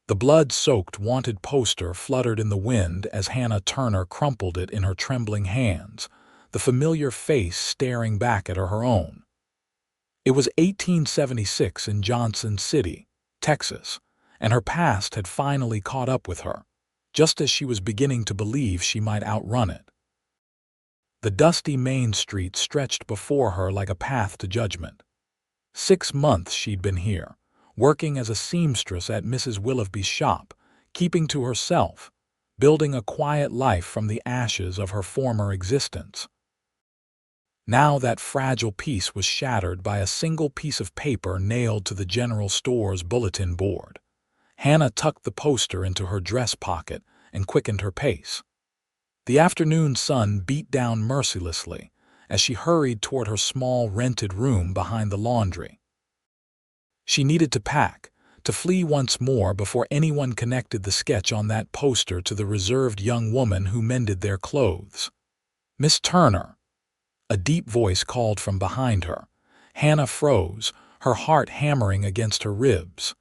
The blood-soaked wanted poster fluttered in the wind as Hannah Turner crumpled it in her trembling hands, the familiar face staring back at her own. It was 1876 in Johnson City, Texas, and her past had finally caught up with her, just as she was beginning to believe she might outrun it. The dusty main street stretched before her like a path to judgment. 6 months she'd been here, working as a seamstress at Mrs. Willoughby's shop, keeping to herself, building a quiet life from the ashes of her former existence. Now that fragile peace was shattered by a single piece of paper nailed to the general store's bulletin board. Hannah tucked the poster into her dress pocket and quickened her pace. The afternoon sun beat down mercilessly as she hurried toward her small rented room behind the laundry. She needed to pack, to flee once more before anyone connected the sketch on that poster to the reserved young woman who mended their clothes. "Miss Turner," a deep voice called from behind her. Hannah froze, her heart hammering against her ribs.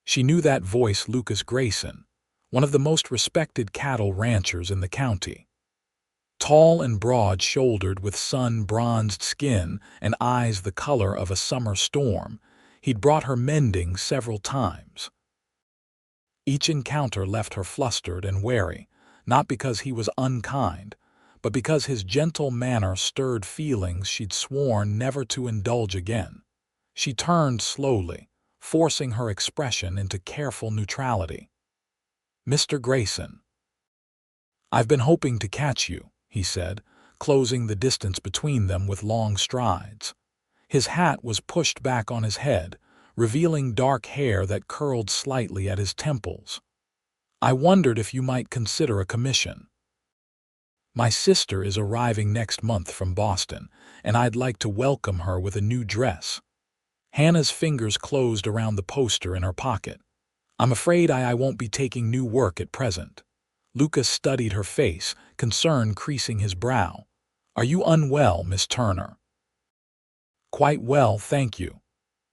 She knew that voice, Lucas Grayson, one of the most respected cattle ranchers in the county. Tall and broad-shouldered with sun-bronzed skin and eyes the color of a summer storm, he'd brought her mending several times. Each encounter left her flustered and wary, not because he was unkind, but because his gentle manner stirred feelings she'd sworn never to indulge again. She turned slowly, forcing her expression into careful neutrality. "Mr. Grayson." "I've been hoping to catch you," he said, closing the distance between them with long strides. His hat was pushed back on his head, revealing dark hair that curled slightly at his temples. "I wondered if you might consider a commission. My sister is arriving next month from Boston, and I'd like to welcome her with a new dress." Hannah's fingers closed around the poster in her pocket. "I'm afraid I won't be taking new work at present." Lucas studied her face, concern creasing his brow. "Are you unwell, Miss Turner?" "Quite well, thank you."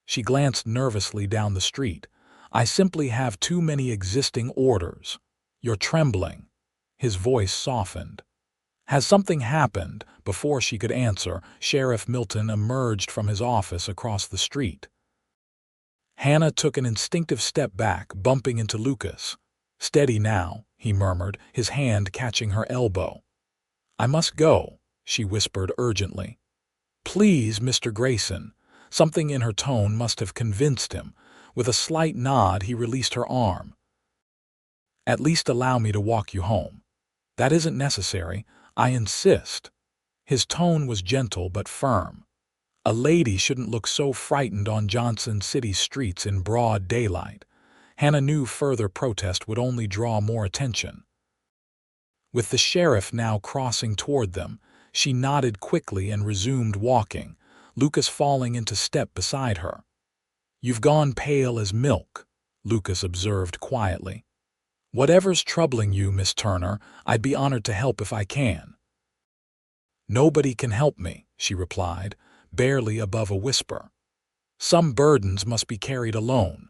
She glanced nervously down the street. "I simply have too many existing orders." "You're trembling." His voice softened. "Has something happened?" Before she could answer, Sheriff Milton emerged from his office across the street. Hannah took an instinctive step back, bumping into Lucas. "Steady now," he murmured, his hand catching her elbow. "I must go," she whispered urgently. "Please, Mr. Grayson." Something in her tone must have convinced him. With a slight nod, he released her arm. "At least allow me to walk you home." "That isn't necessary. I insist." His tone was gentle but firm. A lady shouldn't look so frightened on Johnson City's streets in broad daylight. Hannah knew further protest would only draw more attention. With the sheriff now crossing toward them, she nodded quickly and resumed walking, Lucas falling into step beside her. "You've gone pale as milk," Lucas observed quietly. "Whatever's troubling you, Miss Turner, I'd be honored to help if I can." "Nobody can help me," she replied, barely above a whisper. "Some burdens must be carried alone."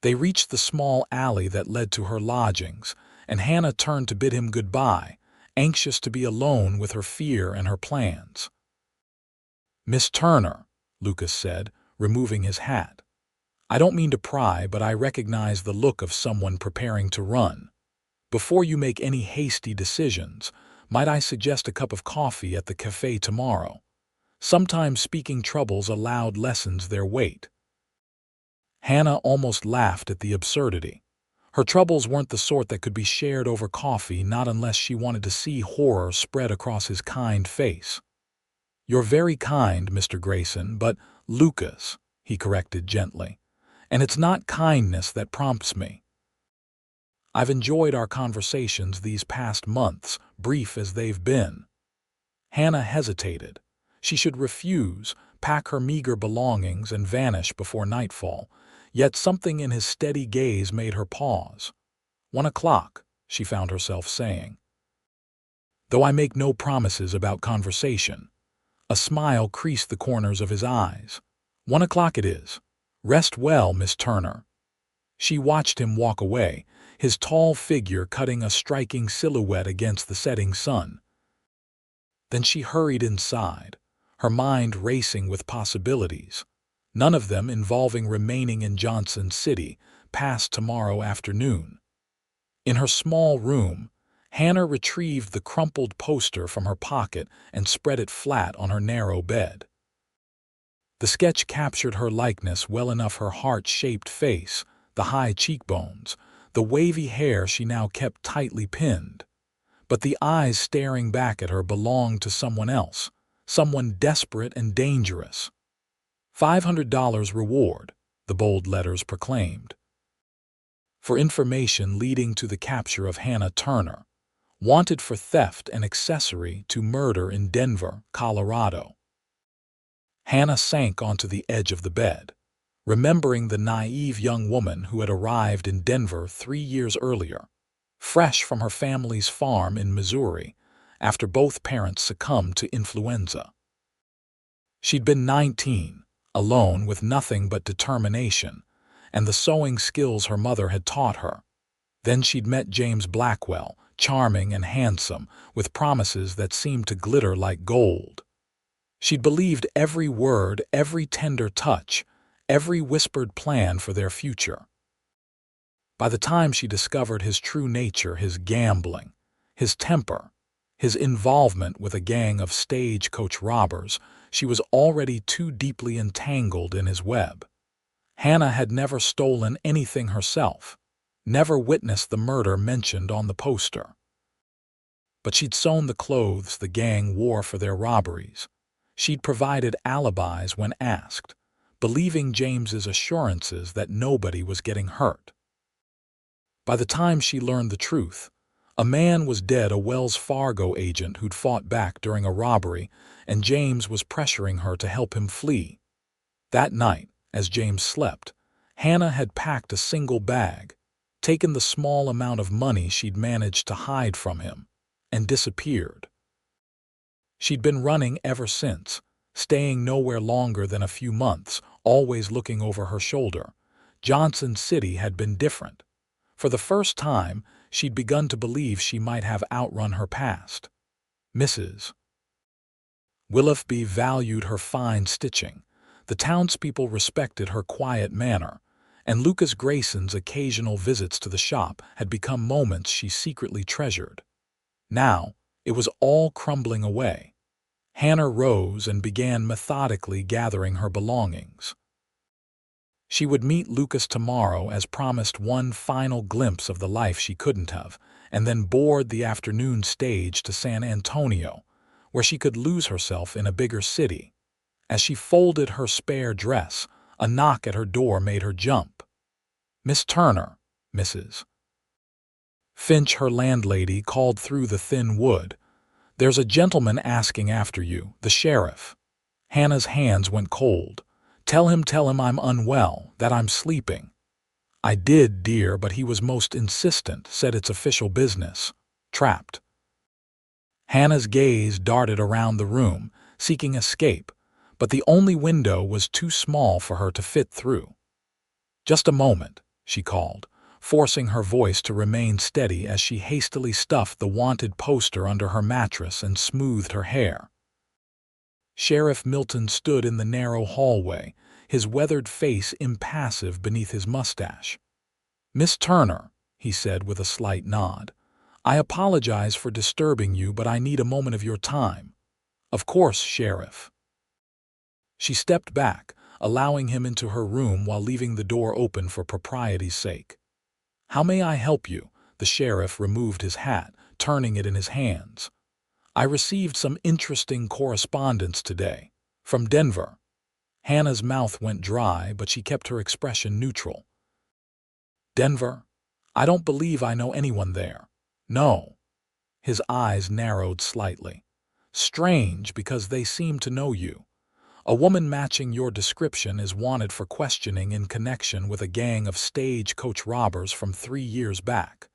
They reached the small alley that led to her lodgings, and Hannah turned to bid him goodbye, anxious to be alone with her fear and her plans. "Miss Turner," Lucas said, removing his hat. "I don't mean to pry, but I recognize the look of someone preparing to run. Before you make any hasty decisions, might I suggest a cup of coffee at the cafe tomorrow? Sometimes speaking troubles aloud lessens their weight." Hannah almost laughed at the absurdity. Her troubles weren't the sort that could be shared over coffee, not unless she wanted to see horror spread across his kind face. "You're very kind, Mr. Grayson, but Lucas," he corrected gently. "And it's not kindness that prompts me. I've enjoyed our conversations these past months, brief as they've been." Hannah hesitated. She should refuse, pack her meager belongings, and vanish before nightfall, yet something in his steady gaze made her pause. "1 o'clock," she found herself saying. "Though I make no promises about conversation." A smile creased the corners of his eyes. "1 o'clock it is. Rest well, Miss Turner." She watched him walk away, his tall figure cutting a striking silhouette against the setting sun. Then she hurried inside, her mind racing with possibilities, none of them involving remaining in Johnson City past tomorrow afternoon. In her small room, Hannah retrieved the crumpled poster from her pocket and spread it flat on her narrow bed. The sketch captured her likeness well enough: her heart-shaped face, the high cheekbones, the wavy hair she now kept tightly pinned. But the eyes staring back at her belonged to someone else, someone desperate and dangerous. $500 reward, the bold letters proclaimed, for information leading to the capture of Hannah Turner, wanted for theft and accessory to murder in Denver, Colorado. Hannah sank onto the edge of the bed, remembering the naive young woman who had arrived in Denver 3 years earlier, fresh from her family's farm in Missouri after both parents succumbed to influenza. She'd been 19, alone with nothing but determination and the sewing skills her mother had taught her. Then she'd met James Blackwell, charming and handsome, with promises that seemed to glitter like gold. She'd believed every word, every tender touch, every whispered plan for their future. By the time she discovered his true nature, his gambling, his temper, his involvement with a gang of stagecoach robbers, she was already too deeply entangled in his web. Hannah had never stolen anything herself, never witnessed the murder mentioned on the poster. But she'd sewn the clothes the gang wore for their robberies. She'd provided alibis when asked, believing James's assurances that nobody was getting hurt. By the time she learned the truth, a man was dead, a Wells Fargo agent who'd fought back during a robbery, and James was pressuring her to help him flee. That night, as James slept, Hannah had packed a single bag, taken the small amount of money she'd managed to hide from him, and disappeared. She'd been running ever since, staying nowhere longer than a few months, always looking over her shoulder. Johnson City had been different. For the first time, she'd begun to believe she might have outrun her past. Mrs. Willoughby valued her fine stitching, the townspeople respected her quiet manner, and Lucas Grayson's occasional visits to the shop had become moments she secretly treasured. Now, it was all crumbling away. Hannah rose and began methodically gathering her belongings. She would meet Lucas tomorrow, as promised, one final glimpse of the life she couldn't have, and then board the afternoon stage to San Antonio, where she could lose herself in a bigger city. As she folded her spare dress, a knock at her door made her jump. "Miss Turner," Mrs. Finch, her landlady, called through the thin wood. "There's a gentleman asking after you, the sheriff." Hannah's hands went cold. Tell him I'm unwell, that I'm sleeping." "I did, dear, but he was most insistent, said it's official business." Trapped. Hannah's gaze darted around the room, seeking escape, but the only window was too small for her to fit through. "Just a moment," she called, forcing her voice to remain steady as she hastily stuffed the wanted poster under her mattress and smoothed her hair. Sheriff Milton stood in the narrow hallway, his weathered face impassive beneath his mustache. "Miss Turner," he said with a slight nod, "I apologize for disturbing you, but I need a moment of your time." "Of course, Sheriff." She stepped back, allowing him into her room while leaving the door open for propriety's sake. "How may I help you?" The sheriff removed his hat, turning it in his hands. "I received some interesting correspondence today. From Denver." Hannah's mouth went dry, but she kept her expression neutral. "Denver? I don't believe I know anyone there." "No." His eyes narrowed slightly. "Strange, because they seem to know you. A woman matching your description is wanted for questioning in connection with a gang of stagecoach robbers from 3 years back."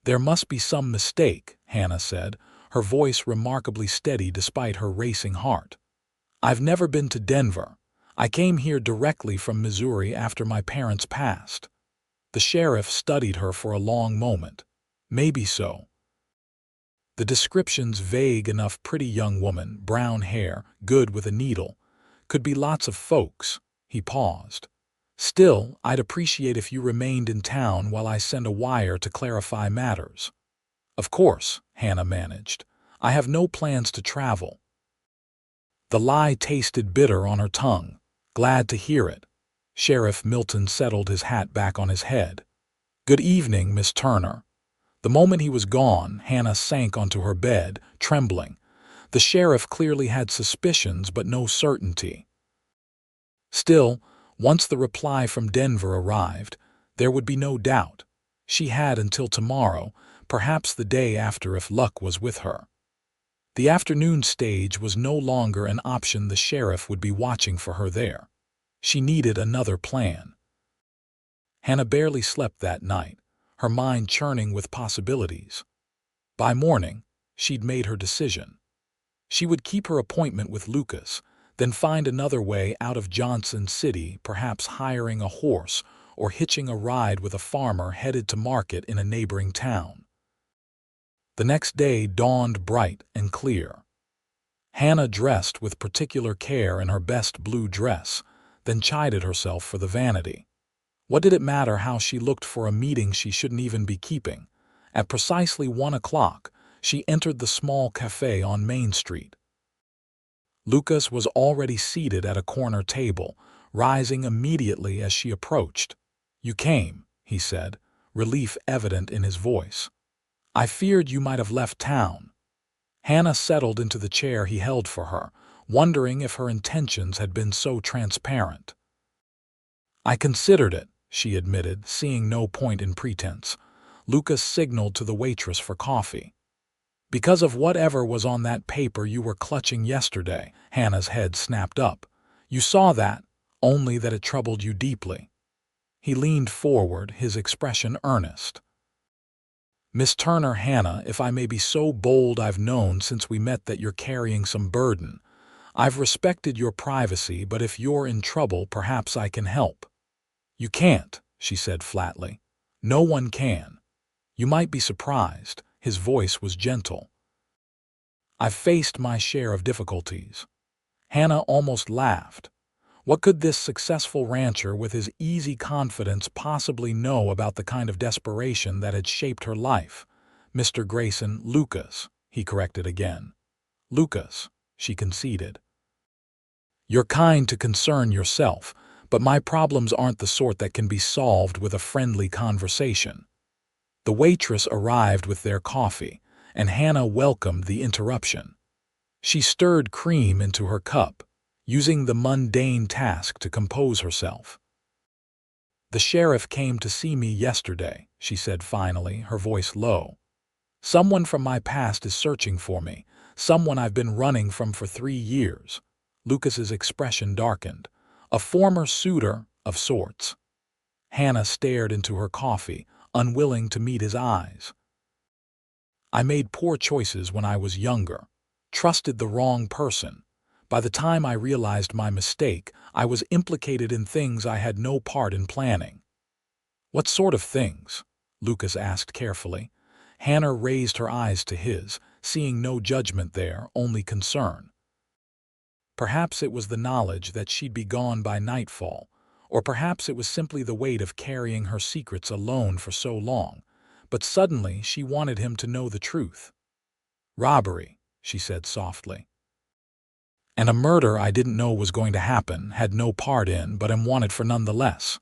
"There must be some mistake," Hannah said, her voice remarkably steady despite her racing heart. "I've never been to Denver. I came here directly from Missouri after my parents passed." The sheriff studied her for a long moment. Maybe so. The description's vague enough. Pretty young woman, brown hair, good with a needle. Could be lots of folks. He paused. Still, I'd appreciate if you remained in town while I send a wire to clarify matters. Of course, Hannah managed. I have no plans to travel. The lie tasted bitter on her tongue. Glad to hear it. Sheriff Milton settled his hat back on his head. Good evening, Miss Turner. The moment he was gone, Hannah sank onto her bed, trembling. The sheriff clearly had suspicions but no certainty. Still, once the reply from Denver arrived, there would be no doubt. She had until tomorrow, perhaps the day after if luck was with her. The afternoon stage was no longer an option. The sheriff would be watching for her there. She needed another plan. Hannah barely slept that night, her mind churning with possibilities. By morning, she'd made her decision. She would keep her appointment with Lucas, then find another way out of Johnson City, perhaps hiring a horse or hitching a ride with a farmer headed to market in a neighboring town. The next day dawned bright and clear. Hannah dressed with particular care in her best blue dress, then chided herself for the vanity. What did it matter how she looked for a meeting she shouldn't even be keeping? At precisely 1 o'clock, she entered the small cafe on Main Street. Lucas was already seated at a corner table, rising immediately as she approached. "You came," he said, relief evident in his voice. "I feared you might have left town." Hannah settled into the chair he held for her, wondering if her intentions had been so transparent. "I considered it," she admitted, seeing no point in pretense. Lucas signaled to the waitress for coffee. "Because of whatever was on that paper you were clutching yesterday," Hannah's head snapped up. "You saw that, only that it troubled you deeply." He leaned forward, his expression earnest. "Miss Turner, Hannah, if I may be so bold, I've known since we met that you're carrying some burden. I've respected your privacy, but if you're in trouble, perhaps I can help." "You can't," she said flatly. "No one can. You might be surprised." His voice was gentle. "I've faced my share of difficulties." Hannah almost laughed. What could this successful rancher with his easy confidence possibly know about the kind of desperation that had shaped her life? "Mr. Grayson, Lucas," he corrected again. "Lucas," she conceded. "You're kind to concern yourself, but my problems aren't the sort that can be solved with a friendly conversation." The waitress arrived with their coffee, and Hannah welcomed the interruption. She stirred cream into her cup, using the mundane task to compose herself. "The sheriff came to see me yesterday," she said finally, her voice low. "Someone from my past is searching for me, someone I've been running from for 3 years. Lucas's expression darkened. "A former suitor, of sorts." Hannah stared into her coffee, unwilling to meet his eyes. "I made poor choices when I was younger, trusted the wrong person. By the time I realized my mistake, I was implicated in things I had no part in planning." "What sort of things?" Lucas asked carefully. Hannah raised her eyes to his, seeing no judgment there, only concern. Perhaps it was the knowledge that she'd be gone by nightfall, or perhaps it was simply the weight of carrying her secrets alone for so long, but suddenly she wanted him to know the truth. "Robbery," she said softly. "And a murder I didn't know was going to happen, had no part in, but am wanted for nonetheless."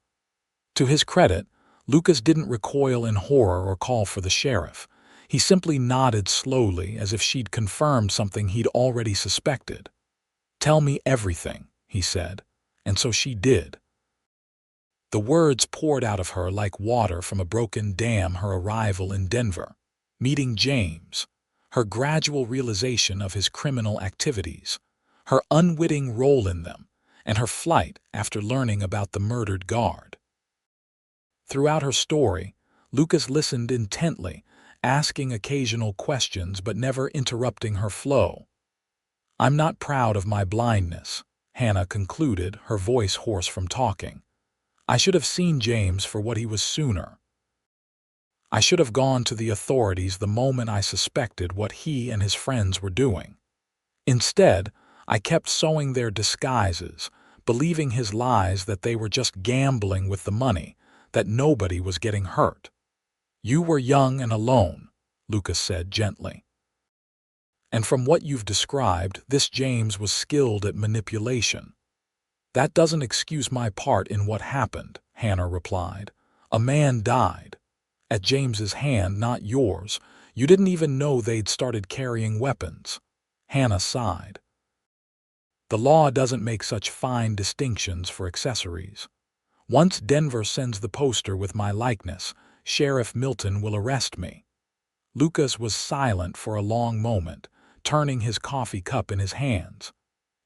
To his credit, Lucas didn't recoil in horror or call for the sheriff. He simply nodded slowly, as if she'd confirmed something he'd already suspected. "Tell me everything," he said, and so she did. The words poured out of her like water from a broken dam: her arrival in Denver, meeting James, her gradual realization of his criminal activities, her unwitting role in them, and her flight after learning about the murdered guard. Throughout her story, Lucas listened intently, asking occasional questions but never interrupting her flow. "I'm not proud of my blindness," Hannah concluded, her voice hoarse from talking. I should have seen James for what he was sooner. I should have gone to the authorities the moment I suspected what he and his friends were doing. Instead, I kept sowing their disguises, believing his lies that they were just gambling with the money, that nobody was getting hurt. You were young and alone, Lucas said gently. And from what you've described, this James was skilled at manipulation. That doesn't excuse my part in what happened, Hannah replied. A man died. At James's hand, not yours. You didn't even know they'd started carrying weapons. Hannah sighed. The law doesn't make such fine distinctions for accessories. Once Denver sends the poster with my likeness, Sheriff Milton will arrest me. Lucas was silent for a long moment, turning his coffee cup in his hands.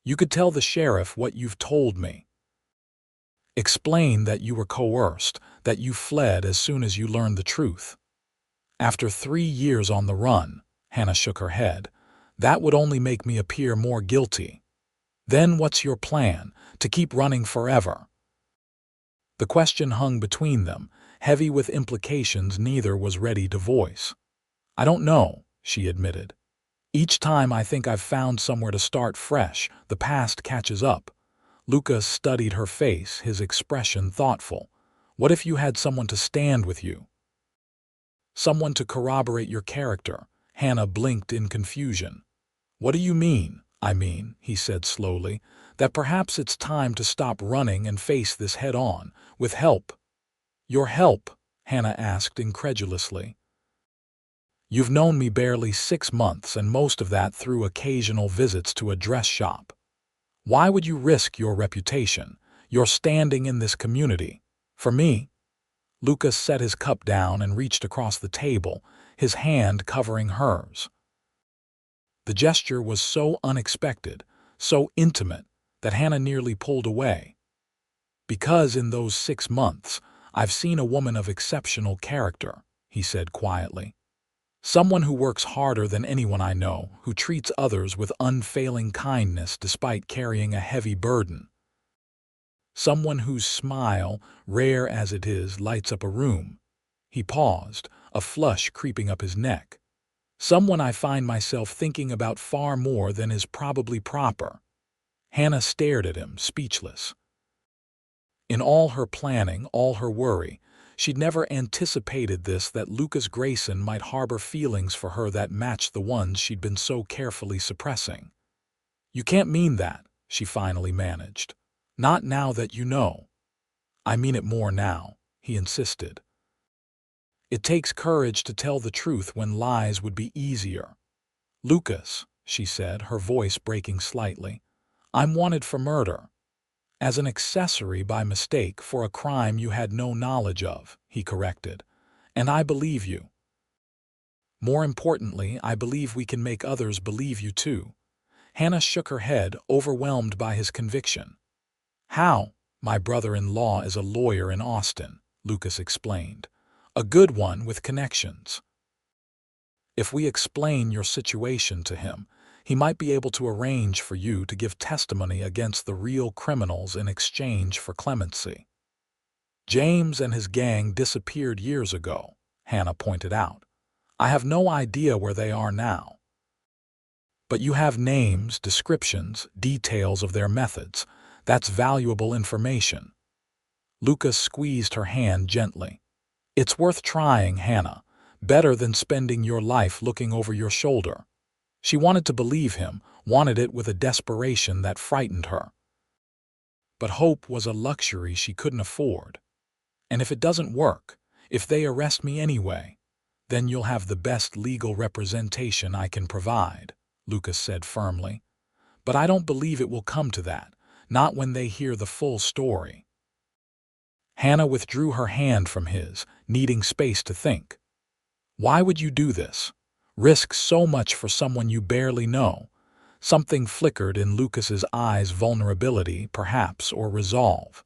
You could tell the sheriff what you've told me. Explain that you were coerced, that you fled as soon as you learned the truth. After 3 years on the run, Hannah shook her head, that would only make me appear more guilty. Then what's your plan, to keep running forever? The question hung between them, heavy with implications neither was ready to voice. I don't know, she admitted. Each time I think I've found somewhere to start fresh, the past catches up. Lucas studied her face, his expression thoughtful. What if you had someone to stand with you? Someone to corroborate your character. Hannah blinked in confusion. What do you mean? I mean, he said slowly, that perhaps it's time to stop running and face this head-on, with help. Your help? Hannah asked incredulously. You've known me barely 6 months, and most of that through occasional visits to a dress shop. Why would you risk your reputation, your standing in this community? For me? Lucas set his cup down and reached across the table, his hand covering hers. The gesture was so unexpected, so intimate, that Hannah nearly pulled away. Because in those 6 months, I've seen a woman of exceptional character, he said quietly. Someone who works harder than anyone I know, who treats others with unfailing kindness despite carrying a heavy burden. Someone whose smile, rare as it is, lights up a room. He paused, a flush creeping up his neck. Someone I find myself thinking about far more than is probably proper. Hannah stared at him, speechless. In all her planning, all her worry, she'd never anticipated this, that Lucas Grayson might harbor feelings for her that matched the ones she'd been so carefully suppressing. You can't mean that, she finally managed. Not now that you know. I mean it more now, he insisted. It takes courage to tell the truth when lies would be easier. Lucas, she said, her voice breaking slightly, I'm wanted for murder. As an accessory by mistake for a crime you had no knowledge of, he corrected. And I believe you. More importantly, I believe we can make others believe you too. Hannah shook her head, overwhelmed by his conviction. How? My brother-in-law is a lawyer in Austin, Lucas explained. A good one with connections. If we explain your situation to him, he might be able to arrange for you to give testimony against the real criminals in exchange for clemency. James and his gang disappeared years ago, Hannah pointed out. I have no idea where they are now. But you have names, descriptions, details of their methods. That's valuable information. Lucas squeezed her hand gently. It's worth trying, Hannah. Better than spending your life looking over your shoulder. She wanted to believe him, wanted it with a desperation that frightened her. But hope was a luxury she couldn't afford. And if it doesn't work, if they arrest me anyway, then you'll have the best legal representation I can provide, Lucas said firmly. But I don't believe it will come to that, not when they hear the full story. Hannah withdrew her hand from his, needing space to think. Why would you do this? Risk so much for someone you barely know. Something flickered in Lucas's eyes, vulnerability, perhaps, or resolve.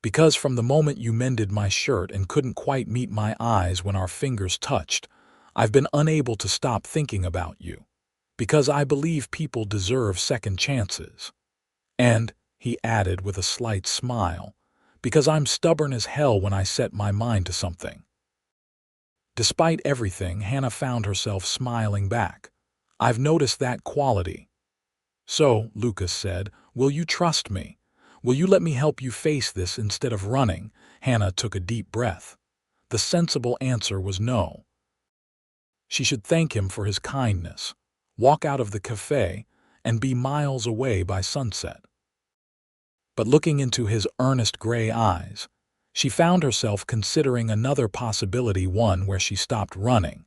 Because from the moment you mended my shirt and couldn't quite meet my eyes when our fingers touched, I've been unable to stop thinking about you. Because I believe people deserve second chances. And, he added with a slight smile, Because I'm stubborn as hell when I set my mind to something." Despite everything, Hannah found herself smiling back. "I've noticed that quality." "So," Lucas said, "will you trust me? Will you let me help you face this instead of running?" Hannah took a deep breath. The sensible answer was no. She should thank him for his kindness, walk out of the cafe, and be miles away by sunset. But looking into his earnest gray eyes, she found herself considering another possibility, one where she stopped running,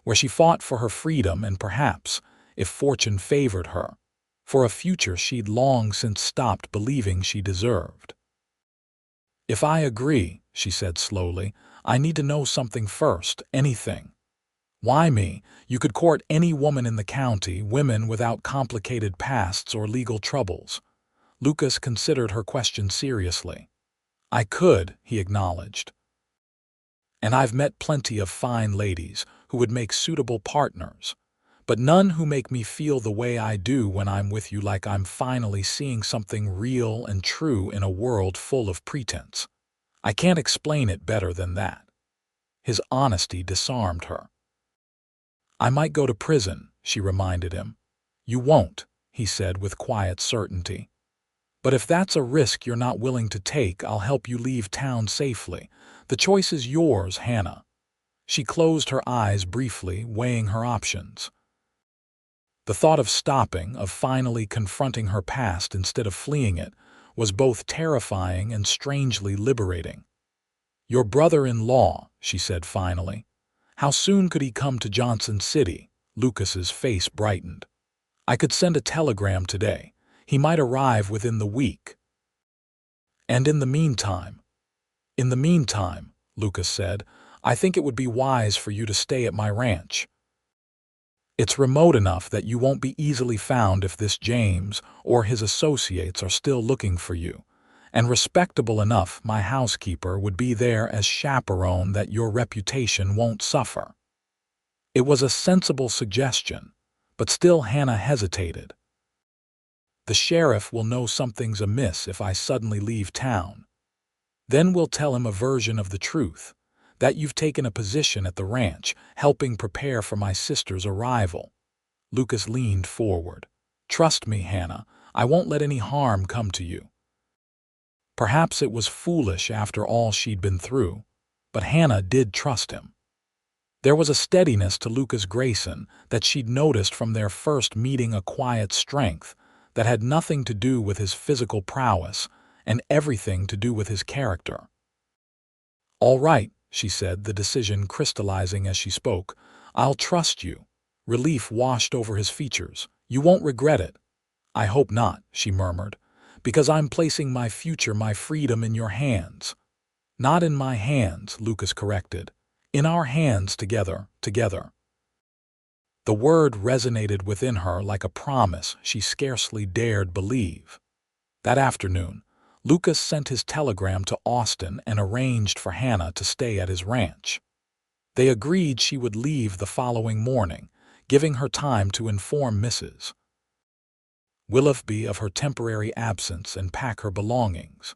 where she fought for her freedom and perhaps, if fortune favored her, for a future she'd long since stopped believing she deserved. "If I agree," she said slowly, "I need to know something first, anything." "Why me? You could court any woman in the county, women without complicated pasts or legal troubles." Lucas considered her question seriously. "I could," he acknowledged. "And I've met plenty of fine ladies who would make suitable partners, but none who make me feel the way I do when I'm with you, like I'm finally seeing something real and true in a world full of pretense. I can't explain it better than that." His honesty disarmed her. "I might go to prison," she reminded him. "You won't," he said with quiet certainty. "But if that's a risk you're not willing to take, I'll help you leave town safely. The choice is yours, Hannah." She closed her eyes briefly, weighing her options. The thought of stopping, of finally confronting her past instead of fleeing it, was both terrifying and strangely liberating. "Your brother-in-law," she said finally. "How soon could he come to Johnson City?" Lucas's face brightened. "I could send a telegram today. He might arrive within the week." "And in the meantime?" "In the meantime," Lucas said, "I think it would be wise for you to stay at my ranch. It's remote enough that you won't be easily found if this James or his associates are still looking for you, and respectable enough my housekeeper would be there as chaperone that your reputation won't suffer." It was a sensible suggestion, but still Hannah hesitated. "The sheriff will know something's amiss if I suddenly leave town. Then we'll tell him a version of the truth, that you've taken a position at the ranch, helping prepare for my sister's arrival." Lucas leaned forward. "Trust me, Hannah, I won't let any harm come to you." Perhaps it was foolish after all she'd been through, but Hannah did trust him. There was a steadiness to Lucas Grayson that she'd noticed from their first meeting, a quiet strength that had nothing to do with his physical prowess and everything to do with his character. "All right," she said, the decision crystallizing as she spoke. "I'll trust you." Relief washed over his features. "You won't regret it." "I hope not," she murmured, "because I'm placing my future, my freedom in your hands." "Not in my hands," Lucas corrected. "In our hands together." The word resonated within her like a promise she scarcely dared believe. That afternoon, Lucas sent his telegram to Austin and arranged for Hannah to stay at his ranch. They agreed she would leave the following morning, giving her time to inform Mrs. Willoughby of her temporary absence and pack her belongings.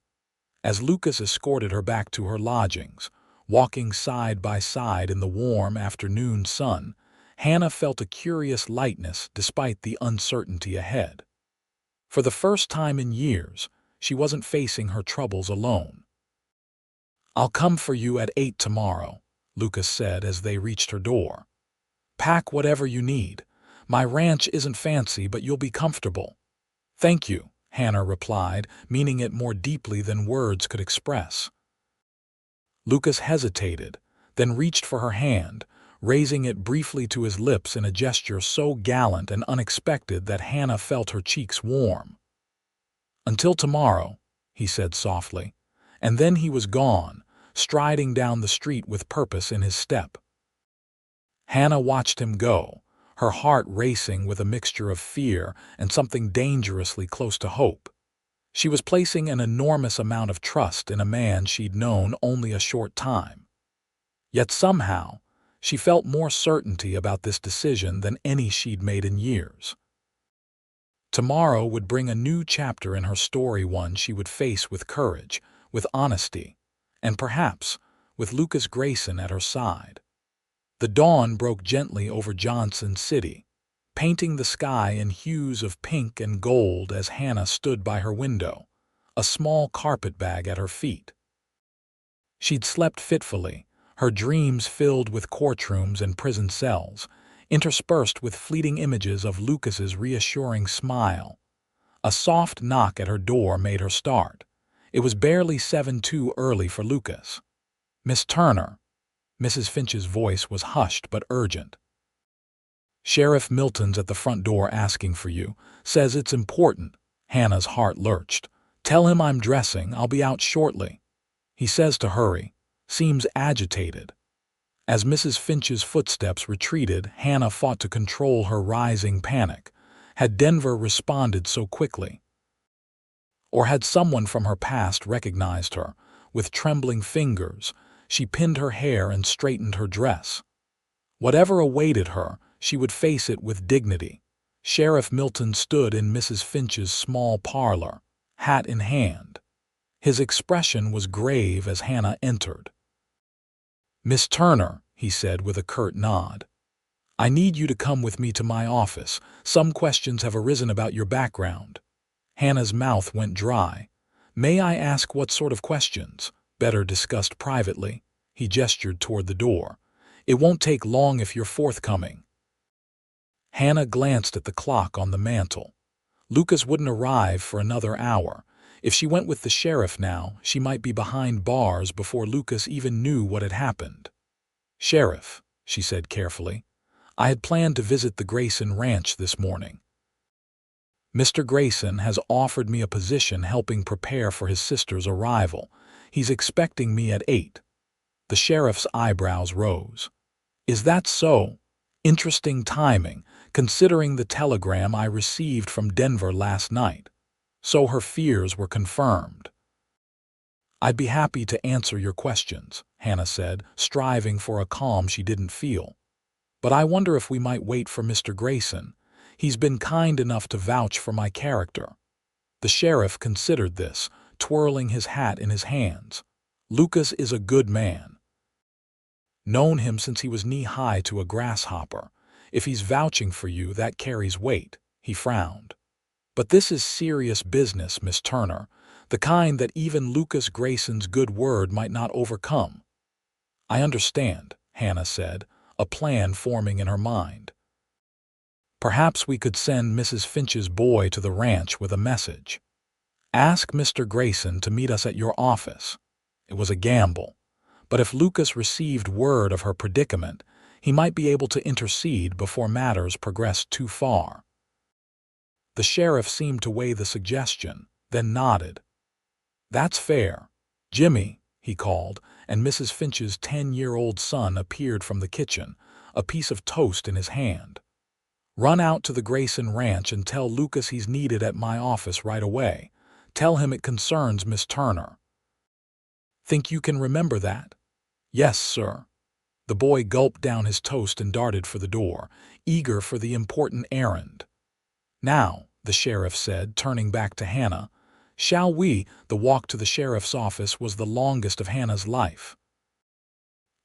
As Lucas escorted her back to her lodgings, walking side by side in the warm afternoon sun, Hannah felt a curious lightness despite the uncertainty ahead. For the first time in years, she wasn't facing her troubles alone. "I'll come for you at 8 tomorrow," Lucas said as they reached her door. "Pack whatever you need. My ranch isn't fancy, but you'll be comfortable." "Thank you," Hannah replied, meaning it more deeply than words could express. Lucas hesitated, then reached for her hand, raising it briefly to his lips in a gesture so gallant and unexpected that Hannah felt her cheeks warm. "Until tomorrow," he said softly, and then he was gone, striding down the street with purpose in his step. Hannah watched him go, her heart racing with a mixture of fear and something dangerously close to hope. She was placing an enormous amount of trust in a man she'd known only a short time. Yet somehow, she felt more certainty about this decision than any she'd made in years. Tomorrow would bring a new chapter in her story, one she would face with courage, with honesty, and perhaps with Lucas Grayson at her side. The dawn broke gently over Johnson City, painting the sky in hues of pink and gold as Hannah stood by her window, a small carpetbag at her feet. She'd slept fitfully, her dreams filled with courtrooms and prison cells, interspersed with fleeting images of Lucas's reassuring smile. A soft knock at her door made her start. It was barely 7 too early for Lucas. "Miss Turner." Mrs. Finch's voice was hushed but urgent. "Sheriff Milton's at the front door asking for you. Says it's important." Hannah's heart lurched. "Tell him I'm dressing. I'll be out shortly." He says to hurry. Seems agitated. As Mrs. Finch's footsteps retreated, Hannah fought to control her rising panic. Had Denver responded so quickly? Or had someone from her past recognized her? With trembling fingers, she pinned her hair and straightened her dress. Whatever awaited her, she would face it with dignity. Sheriff Milton stood in Mrs. Finch's small parlor, hat in hand. His expression was grave as Hannah entered. "Miss Turner," he said with a curt nod, "I need you to come with me to my office. Some questions have arisen about your background." Hannah's mouth went dry. "May I ask what sort of questions? Better discussed privately." He gestured toward the door. "It won't take long if you're forthcoming." Hannah glanced at the clock on the mantel. Lucas wouldn't arrive for another hour. If she went with the sheriff now, she might be behind bars before Lucas even knew what had happened. "Sheriff," she said carefully, "I had planned to visit the Grayson ranch this morning. Mr. Grayson has offered me a position helping prepare for his sister's arrival. He's expecting me at 8. The sheriff's eyebrows rose. "Is that so? Interesting timing, considering the telegram I received from Denver last night." So her fears were confirmed. "I'd be happy to answer your questions," Hannah said, striving for a calm she didn't feel. "But I wonder if we might wait for Mr. Grayson. He's been kind enough to vouch for my character." The sheriff considered this, twirling his hat in his hands. "Lucas is a good man. Known him since he was knee-high to a grasshopper. If he's vouching for you, that carries weight." He frowned. "But this is serious business, Miss Turner, the kind that even Lucas Grayson's good word might not overcome." "I understand," Hannah said, a plan forming in her mind. "Perhaps we could send Mrs. Finch's boy to the ranch with a message. Ask Mr. Grayson to meet us at your office." It was a gamble, but if Lucas received word of her predicament, he might be able to intercede before matters progressed too far. The sheriff seemed to weigh the suggestion, then nodded. "That's fair. Jimmy," he called, and Mrs. Finch's 10-year-old son appeared from the kitchen, a piece of toast in his hand. "Run out to the Grayson ranch and tell Lucas he's needed at my office right away. Tell him it concerns Miss Turner." "Think you can remember that?" "Yes, sir." The boy gulped down his toast and darted for the door, eager for the important errand. "Now," the sheriff said, turning back to Hannah, "shall we?" The walk to the sheriff's office was the longest of Hannah's life.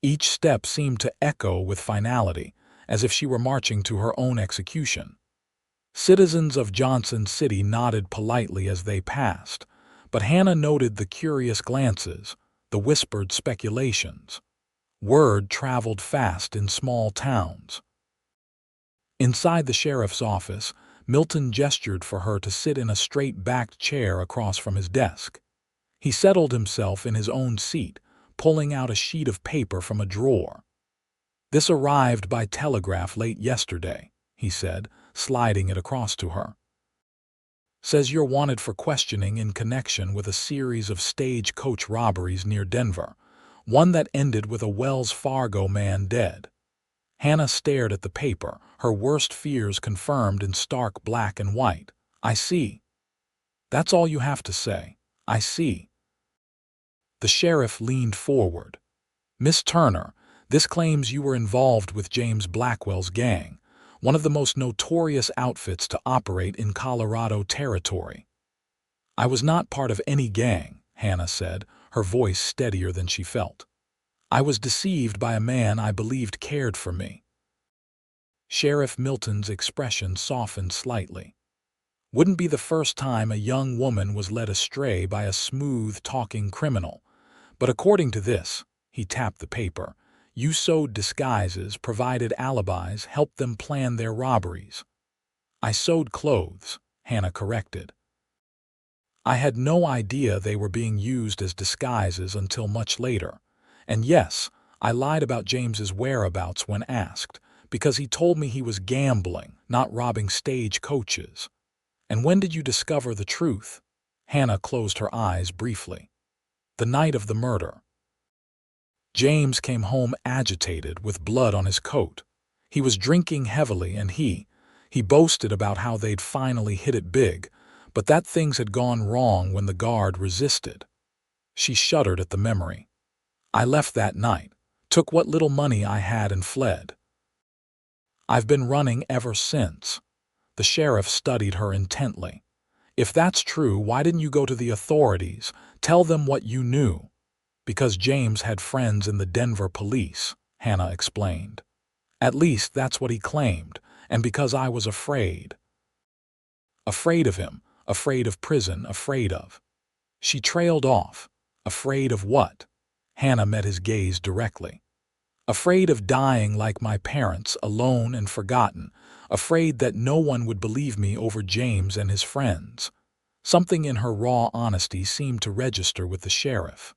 Each step seemed to echo with finality, as if she were marching to her own execution. Citizens of Johnson City nodded politely as they passed, but Hannah noted the curious glances, the whispered speculations. Word traveled fast in small towns. Inside the sheriff's office, Milton gestured for her to sit in a straight-backed chair across from his desk. He settled himself in his own seat, pulling out a sheet of paper from a drawer. "This arrived by telegraph late yesterday," he said, sliding it across to her. "Says you're wanted for questioning in connection with a series of stagecoach robberies near Denver, one that ended with a Wells Fargo man dead." Hannah stared at the paper, her worst fears confirmed in stark black and white. "I see. That's all you have to say. I see." The sheriff leaned forward. "Miss Turner, this claims you were involved with James Blackwell's gang, one of the most notorious outfits to operate in Colorado territory." "I was not part of any gang," Hannah said, her voice steadier than she felt. "I was deceived by a man I believed cared for me." Sheriff Milton's expression softened slightly. Wouldn't be the first time a young woman was led astray by a smooth-talking criminal. But according to this, he tapped the paper, you sewed disguises, provided alibis, helped them plan their robberies. "I sewed clothes," Hannah corrected. "I had no idea they were being used as disguises until much later. And yes, I lied about James's whereabouts when asked, because he told me he was gambling, not robbing stage coaches." "And when did you discover the truth?" Hannah closed her eyes briefly. "The night of the murder." James came home agitated, with blood on his coat. He was drinking heavily, and he boasted about how they'd finally hit it big, but that things had gone wrong when the guard resisted. She shuddered at the memory. "I left that night, took what little money I had and fled. I've been running ever since." The sheriff studied her intently. "If that's true, why didn't you go to the authorities, tell them what you knew?" "Because James had friends in the Denver police," Hannah explained. "At least that's what he claimed, and because I was afraid." "Afraid of him, afraid of prison, afraid of—" She trailed off. "Afraid of what?" Hannah met his gaze directly. "Afraid of dying like my parents, alone and forgotten, afraid that no one would believe me over James and his friends." Something in her raw honesty seemed to register with the sheriff.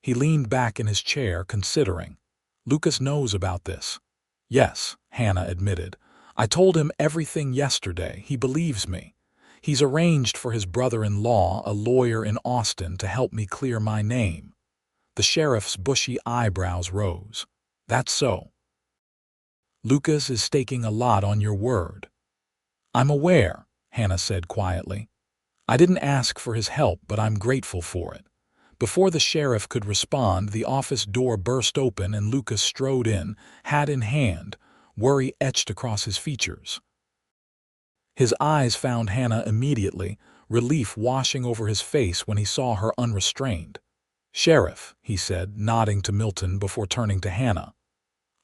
He leaned back in his chair, considering. "Lucas knows about this." "Yes," Hannah admitted. "I told him everything yesterday. He believes me. He's arranged for his brother-in-law, a lawyer in Austin, to help me clear my name." The sheriff's bushy eyebrows rose. "That's so. Lucas is staking a lot on your word." "I'm aware," Hannah said quietly. "I didn't ask for his help, but I'm grateful for it." Before the sheriff could respond, the office door burst open and Lucas strode in, hat in hand, worry etched across his features. His eyes found Hannah immediately, relief washing over his face when he saw her unrestrained. "Sheriff," he said, nodding to Milton before turning to Hannah.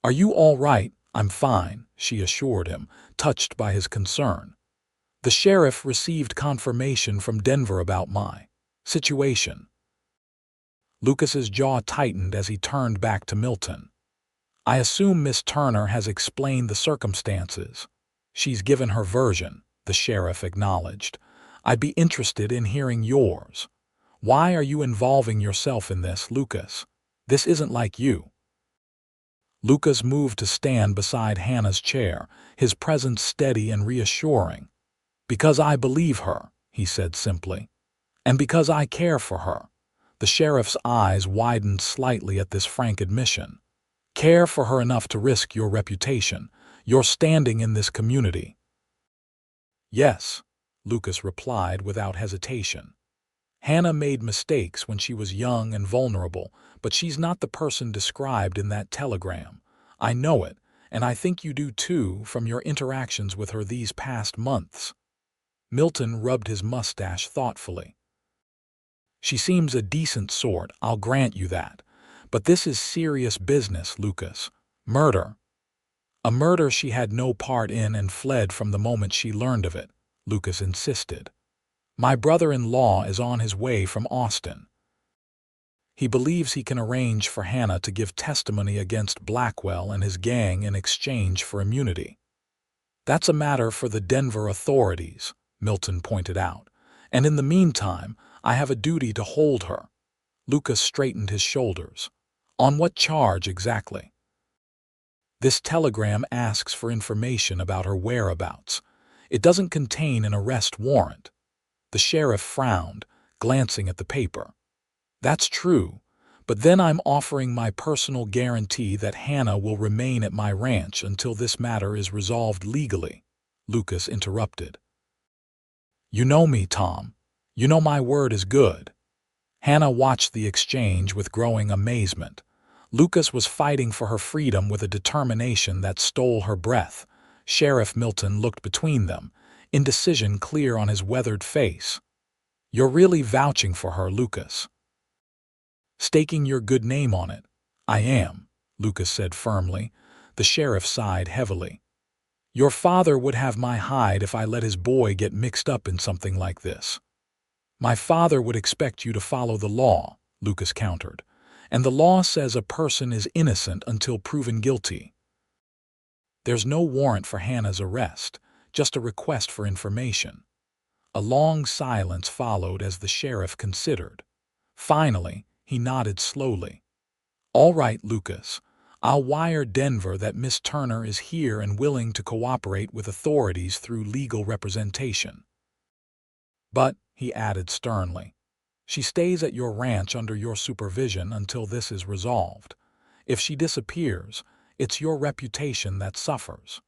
"Are you all right?" "I'm fine," she assured him, touched by his concern. "The sheriff received confirmation from Denver about my situation." Lucas's jaw tightened as he turned back to Milton. "I assume Miss Turner has explained the circumstances." "She's given her version," the sheriff acknowledged. "I'd be interested in hearing yours. Why are you involving yourself in this, Lucas? This isn't like you." Lucas moved to stand beside Hannah's chair, his presence steady and reassuring. "Because I believe her," he said simply. "And because I care for her." The sheriff's eyes widened slightly at this frank admission. "Care for her enough to risk your reputation, your standing in this community?" "Yes," Lucas replied without hesitation. "Hannah made mistakes when she was young and vulnerable, but she's not the person described in that telegram. I know it, and I think you do too from your interactions with her these past months." Milton rubbed his mustache thoughtfully. "She seems a decent sort, I'll grant you that. But this is serious business, Lucas. Murder. A murder she had no part in and fled from the moment she learned of it," Lucas insisted. "My brother-in-law is on his way from Austin. He believes he can arrange for Hannah to give testimony against Blackwell and his gang in exchange for immunity." "That's a matter for the Denver authorities," Milton pointed out. "And in the meantime, I have a duty to hold her." Lucas straightened his shoulders. "On what charge exactly?" "This telegram asks for information about her whereabouts. It doesn't contain an arrest warrant." The sheriff frowned, glancing at the paper. "That's true, but then I'm offering my personal guarantee that Hannah will remain at my ranch until this matter is resolved legally," Lucas interrupted. "You know me, Tom. You know my word is good." Hannah watched the exchange with growing amazement. Lucas was fighting for her freedom with a determination that stole her breath. Sheriff Milton looked between them, indecision clear on his weathered face. "You're really vouching for her, Lucas?" Staking your good name on it. I am, Lucas said firmly. The sheriff sighed heavily. Your father would have my hide if I let his boy get mixed up in something like this. My father would expect you to follow the law, Lucas countered, and the law says a person is innocent until proven guilty. There's no warrant for Hannah's arrest, just a request for information. A long silence followed as the sheriff considered. Finally, he nodded slowly. All right, Lucas. I'll wire Denver that Miss Turner is here and willing to cooperate with authorities through legal representation. But, he added sternly, she stays at your ranch under your supervision until this is resolved. If she disappears, it's your reputation that suffers.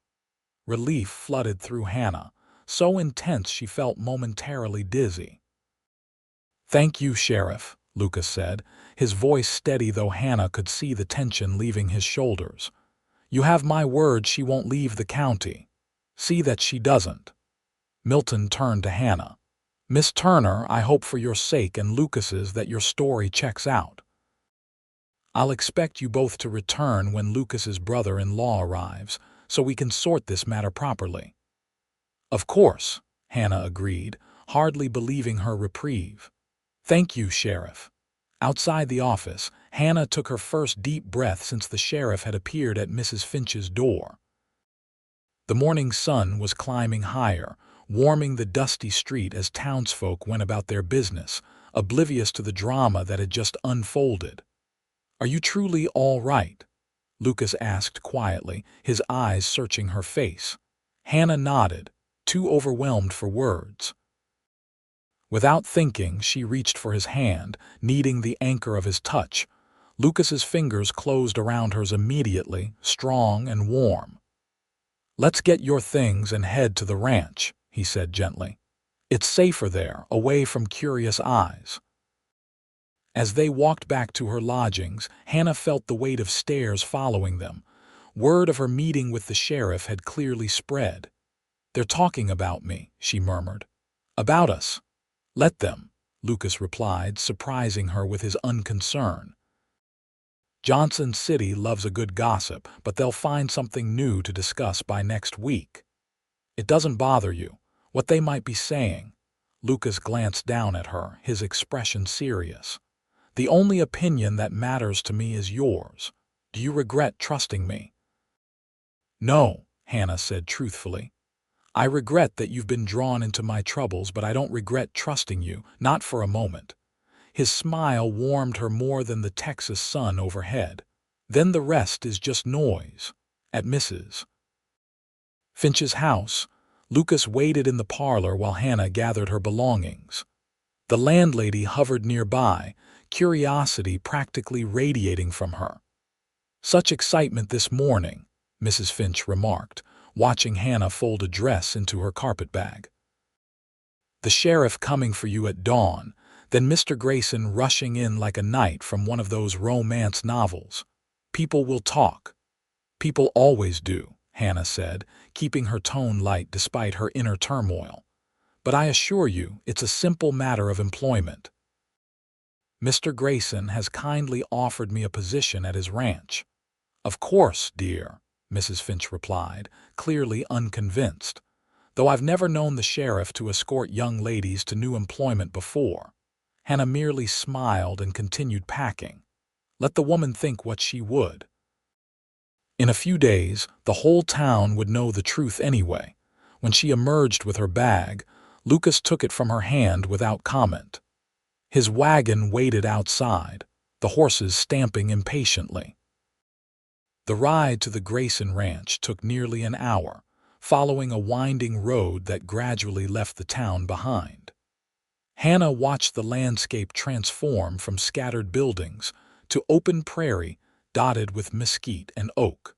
Relief flooded through Hannah, so intense she felt momentarily dizzy. Thank you, Sheriff, Lucas said, his voice steady though Hannah could see the tension leaving his shoulders. You have my word she won't leave the county. See that she doesn't. Milton turned to Hannah. Miss Turner, I hope for your sake and Lucas's that your story checks out. I'll expect you both to return when Lucas's brother-in-law arrives, so we can sort this matter properly. Of course, Hannah agreed, hardly believing her reprieve. Thank you, Sheriff. Outside the office, Hannah took her first deep breath since the sheriff had appeared at Mrs. Finch's door. The morning sun was climbing higher, warming the dusty street as townsfolk went about their business, oblivious to the drama that had just unfolded. Are you truly all right? Lucas asked quietly, his eyes searching her face. Hannah nodded, too overwhelmed for words. Without thinking, she reached for his hand, needing the anchor of his touch. Lucas's fingers closed around hers immediately, strong and warm. Let's get your things and head to the ranch, he said gently. It's safer there, away from curious eyes. As they walked back to her lodgings, Hannah felt the weight of stares following them. Word of her meeting with the sheriff had clearly spread. They're talking about me, she murmured. About us. Let them, Lucas replied, surprising her with his unconcern. Johnson City loves a good gossip, but they'll find something new to discuss by next week. It doesn't bother you, what they might be saying. Lucas glanced down at her, his expression serious. The only opinion that matters to me is yours. Do you regret trusting me? No, Hannah said truthfully. I regret that you've been drawn into my troubles, but I don't regret trusting you, not for a moment. His smile warmed her more than the Texas sun overhead. Then the rest is just noise. At Mrs. Finch's house, Lucas waited in the parlor while Hannah gathered her belongings. The landlady hovered nearby, curiosity practically radiating from her. Such excitement this morning, Mrs. Finch remarked, watching Hannah fold a dress into her carpetbag. The sheriff coming for you at dawn, then Mr. Grayson rushing in like a knight from one of those romance novels. People will talk. People always do, Hannah said, keeping her tone light despite her inner turmoil. But I assure you, it's a simple matter of employment. Mr. Grayson has kindly offered me a position at his ranch. Of course, dear, Mrs. Finch replied, clearly unconvinced, though I've never known the sheriff to escort young ladies to new employment before. Hannah merely smiled and continued packing. Let the woman think what she would. In a few days, the whole town would know the truth anyway. When she emerged with her bag, Lucas took it from her hand without comment. His wagon waited outside, the horses stamping impatiently. The ride to the Grayson ranch took nearly an hour, following a winding road that gradually left the town behind. Hannah watched the landscape transform from scattered buildings to open prairie dotted with mesquite and oak.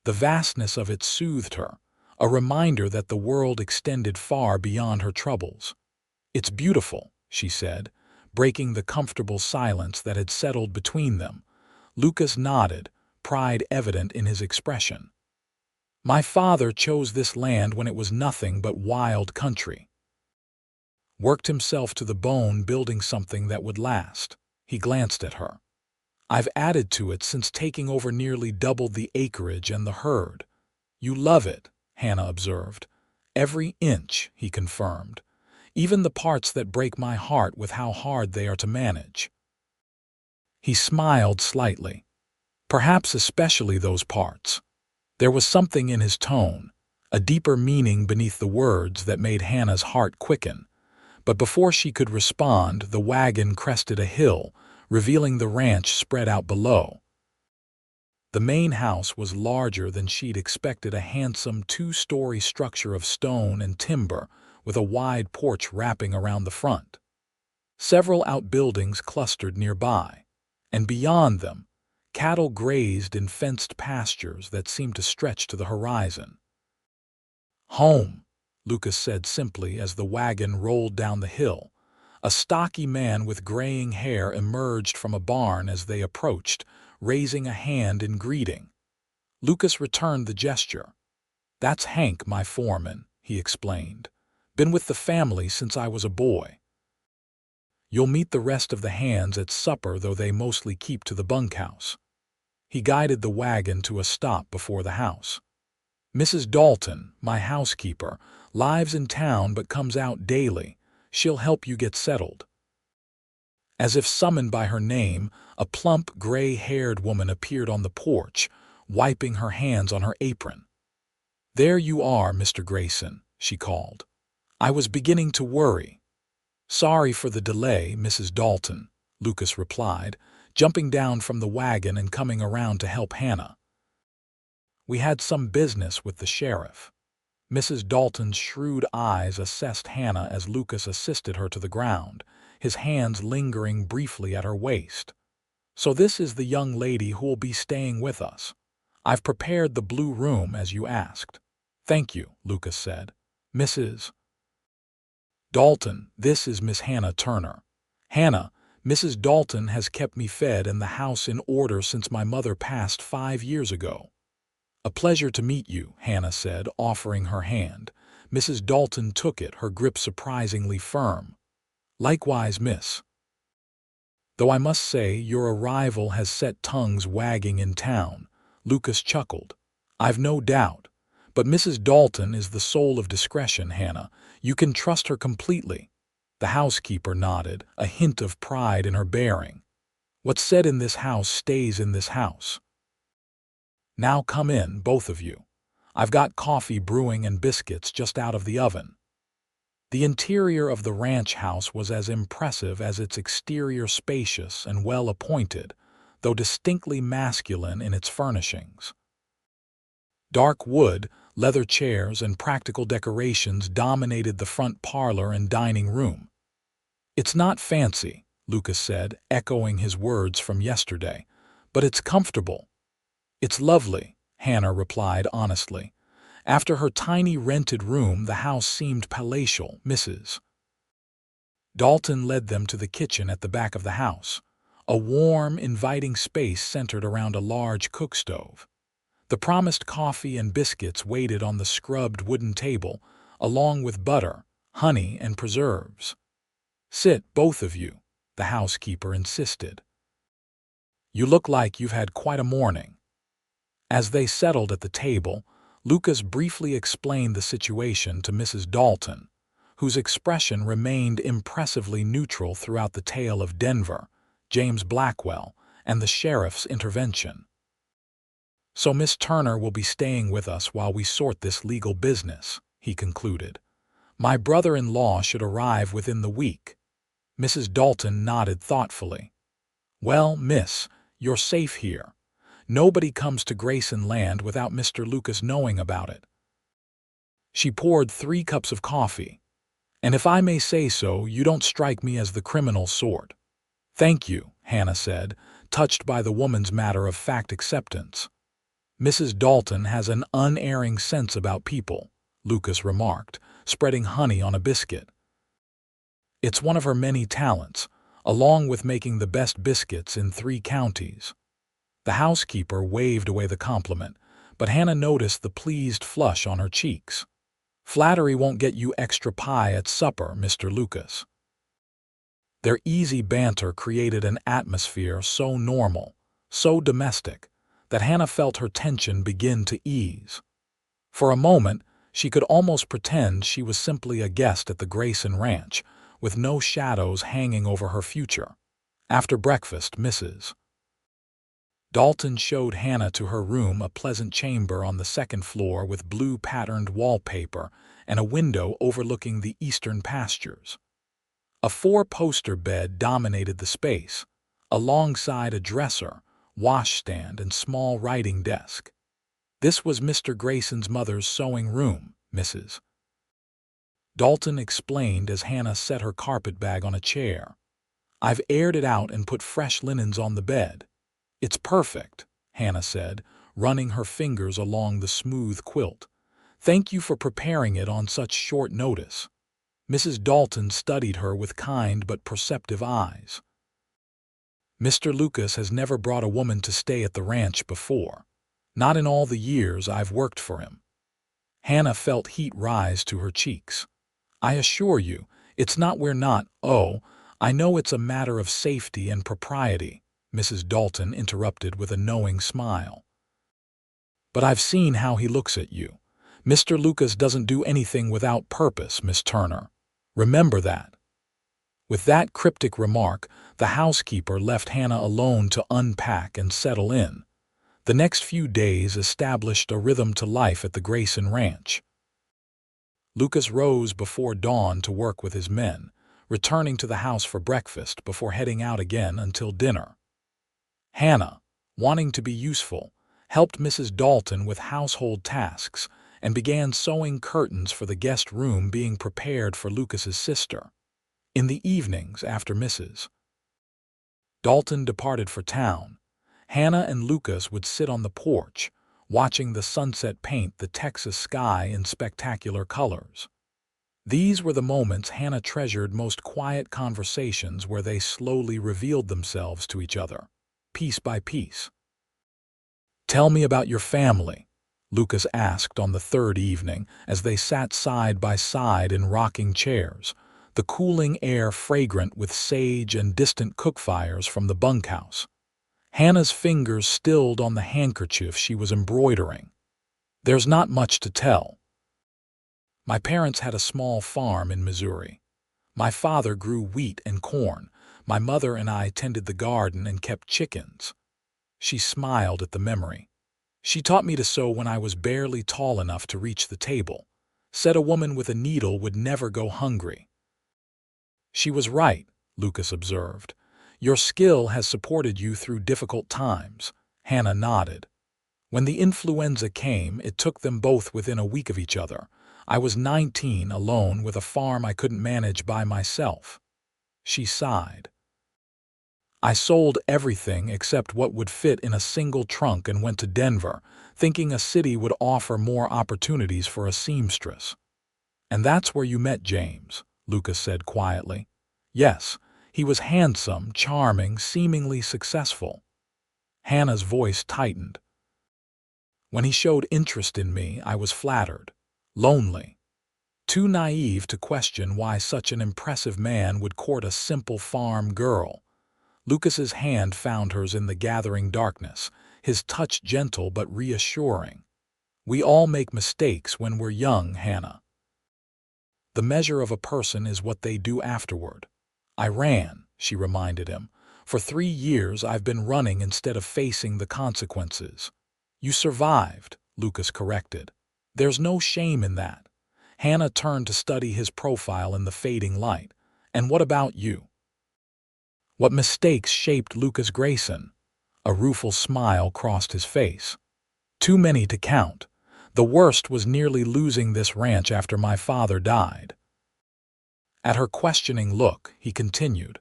The vastness of it soothed her, a reminder that the world extended far beyond her troubles. It's beautiful, she said, breaking the comfortable silence that had settled between them. Lucas nodded, pride evident in his expression. My father chose this land when it was nothing but wild country. Worked himself to the bone building something that would last. He glanced at her. "I've added to it since taking over nearly doubled the acreage and the herd." "You love it," Hannah observed. "Every inch," he confirmed. "Even the parts that break my heart with how hard they are to manage." He smiled slightly. "Perhaps especially those parts." There was something in his tone, a deeper meaning beneath the words that made Hannah's heart quicken. But before she could respond, the wagon crested a hill, revealing the ranch spread out below. The main house was larger than she'd expected, a handsome two-story structure of stone and timber with a wide porch wrapping around the front. Several outbuildings clustered nearby, and beyond them, cattle grazed in fenced pastures that seemed to stretch to the horizon. "Home," Lucas said simply as the wagon rolled down the hill. A stocky man with graying hair emerged from a barn as they approached, raising a hand in greeting. Lucas returned the gesture. "That's Hank, my foreman," he explained. "Been with the family since I was a boy." "You'll meet the rest of the hands at supper, though they mostly keep to the bunkhouse." He guided the wagon to a stop before the house. "Mrs. Dalton, my housekeeper, lives in town but comes out daily. She'll help you get settled." As if summoned by her name, a plump, gray-haired woman appeared on the porch, wiping her hands on her apron. "There you are, Mr. Grayson," she called. "I was beginning to worry." "Sorry for the delay, Mrs. Dalton," Lucas replied, jumping down from the wagon and coming around to help Hannah. "We had some business with the sheriff." Mrs. Dalton's shrewd eyes assessed Hannah as Lucas assisted her to the ground, his hands lingering briefly at her waist. "So this is the young lady who will be staying with us. I've prepared the blue room as you asked." "Thank you," Lucas said. "Mrs. Dalton, this is Miss Hannah Turner." "Hannah, Mrs. Dalton has kept me fed and the house in order since my mother passed 5 years ago." "A pleasure to meet you," Hannah said, offering her hand. Mrs. Dalton took it, her grip surprisingly firm. "Likewise, miss. Though I must say your arrival has set tongues wagging in town," Lucas chuckled. "I've no doubt. But Mrs. Dalton is the soul of discretion, Hannah. You can trust her completely." The housekeeper nodded, a hint of pride in her bearing. "What's said in this house stays in this house. Now come in, both of you. I've got coffee brewing and biscuits just out of the oven." The interior of the ranch house was as impressive as its exterior, spacious and well-appointed, though distinctly masculine in its furnishings. Dark wood, leather chairs, and practical decorations dominated the front parlor and dining room. "It's not fancy," Lucas said, echoing his words from yesterday, "but it's comfortable." "It's lovely," Hannah replied honestly. After her tiny rented room, the house seemed palatial. Mrs. Dalton led them to the kitchen at the back of the house, a warm, inviting space centered around a large cook stove. The promised coffee and biscuits waited on the scrubbed wooden table, along with butter, honey, and preserves. "Sit, both of you," the housekeeper insisted. "You look like you've had quite a morning." As they settled at the table, Lucas briefly explained the situation to Mrs. Dalton, whose expression remained impressively neutral throughout the tale of Denver, James Blackwell, and the sheriff's intervention. "So Miss Turner will be staying with us while we sort this legal business," he concluded. "My brother-in-law should arrive within the week." Mrs. Dalton nodded thoughtfully. "Well, miss, you're safe here. Nobody comes to Grayson Land without Mr. Lucas knowing about it." She poured 3 cups of coffee. "And if I may say so, you don't strike me as the criminal sort." "Thank you," Hannah said, touched by the woman's matter-of-fact acceptance. "Mrs. Dalton has an unerring sense about people," Lucas remarked, spreading honey on a biscuit. "It's one of her many talents, along with making the best biscuits in 3 counties. The housekeeper waved away the compliment, but Hannah noticed the pleased flush on her cheeks. "Flattery won't get you extra pie at supper, Mr. Lucas." Their easy banter created an atmosphere so normal, so domestic, that Hannah felt her tension begin to ease. For a moment, she could almost pretend she was simply a guest at the Grayson Ranch, with no shadows hanging over her future. After breakfast, Mrs. Dalton showed Hannah to her room, a pleasant chamber on the second floor with blue-patterned wallpaper and a window overlooking the eastern pastures. A four-poster bed dominated the space, alongside a dresser, washstand, and small writing desk. This was Mr. Grayson's mother's sewing room, Mrs. Dalton explained as Hannah set her carpetbag on a chair. "I've aired it out and put fresh linens on the bed. It's perfect," Hannah said, running her fingers along the smooth quilt. "Thank you for preparing it on such short notice." Mrs. Dalton studied her with kind but perceptive eyes. "Mr. Lucas has never brought a woman to stay at the ranch before. Not in all the years I've worked for him." Hannah felt heat rise to her cheeks. "I assure you, it's not we're not, oh, I know it's a matter of safety and propriety," Mrs. Dalton interrupted with a knowing smile. "But I've seen how he looks at you. Mr. Lucas doesn't do anything without purpose, Miss Turner. Remember that." With that cryptic remark, the housekeeper left Hannah alone to unpack and settle in. The next few days established a rhythm to life at the Grayson Ranch. Lucas rose before dawn to work with his men, returning to the house for breakfast before heading out again until dinner. Hannah, wanting to be useful, helped Mrs. Dalton with household tasks and began sewing curtains for the guest room being prepared for Lucas's sister. In the evenings, after Mrs. Dalton departed for town, Hannah and Lucas would sit on the porch, watching the sunset paint the Texas sky in spectacular colors. These were the moments Hannah treasured, most quiet conversations where they slowly revealed themselves to each other, piece by piece. "Tell me about your family," Lucas asked on the third evening as they sat side by side in rocking chairs, the cooling air fragrant with sage and distant cook fires from the bunkhouse. Hannah's fingers stilled on the handkerchief she was embroidering. "There's not much to tell. My parents had a small farm in Missouri. My father grew wheat and corn. My mother and I tended the garden and kept chickens." She smiled at the memory. "She taught me to sew when I was barely tall enough to reach the table. Said a woman with a needle would never go hungry." "She was right," Lucas observed. "Your skill has supported you through difficult times." Hannah nodded. "When the influenza came, it took them both within a week of each other. I was 19, alone with a farm I couldn't manage by myself." She sighed. "I sold everything except what would fit in a single trunk and went to Denver, thinking a city would offer more opportunities for a seamstress." "And that's where you met James," Lucas said quietly. "Yes, he was handsome, charming, seemingly successful." Hannah's voice tightened. "When he showed interest in me, I was flattered, lonely, too naive to question why such an impressive man would court a simple farm girl." Lucas's hand found hers in the gathering darkness, his touch gentle but reassuring. "We all make mistakes when we're young, Hannah. The measure of a person is what they do afterward." "I ran," she reminded him. "For 3 years I've been running instead of facing the consequences." "You survived," Lucas corrected. "There's no shame in that." Hannah turned to study his profile in the fading light. "And what about you? What mistakes shaped Lucas Grayson?" A rueful smile crossed his face. "Too many to count. The worst was nearly losing this ranch after my father died." At her questioning look, he continued.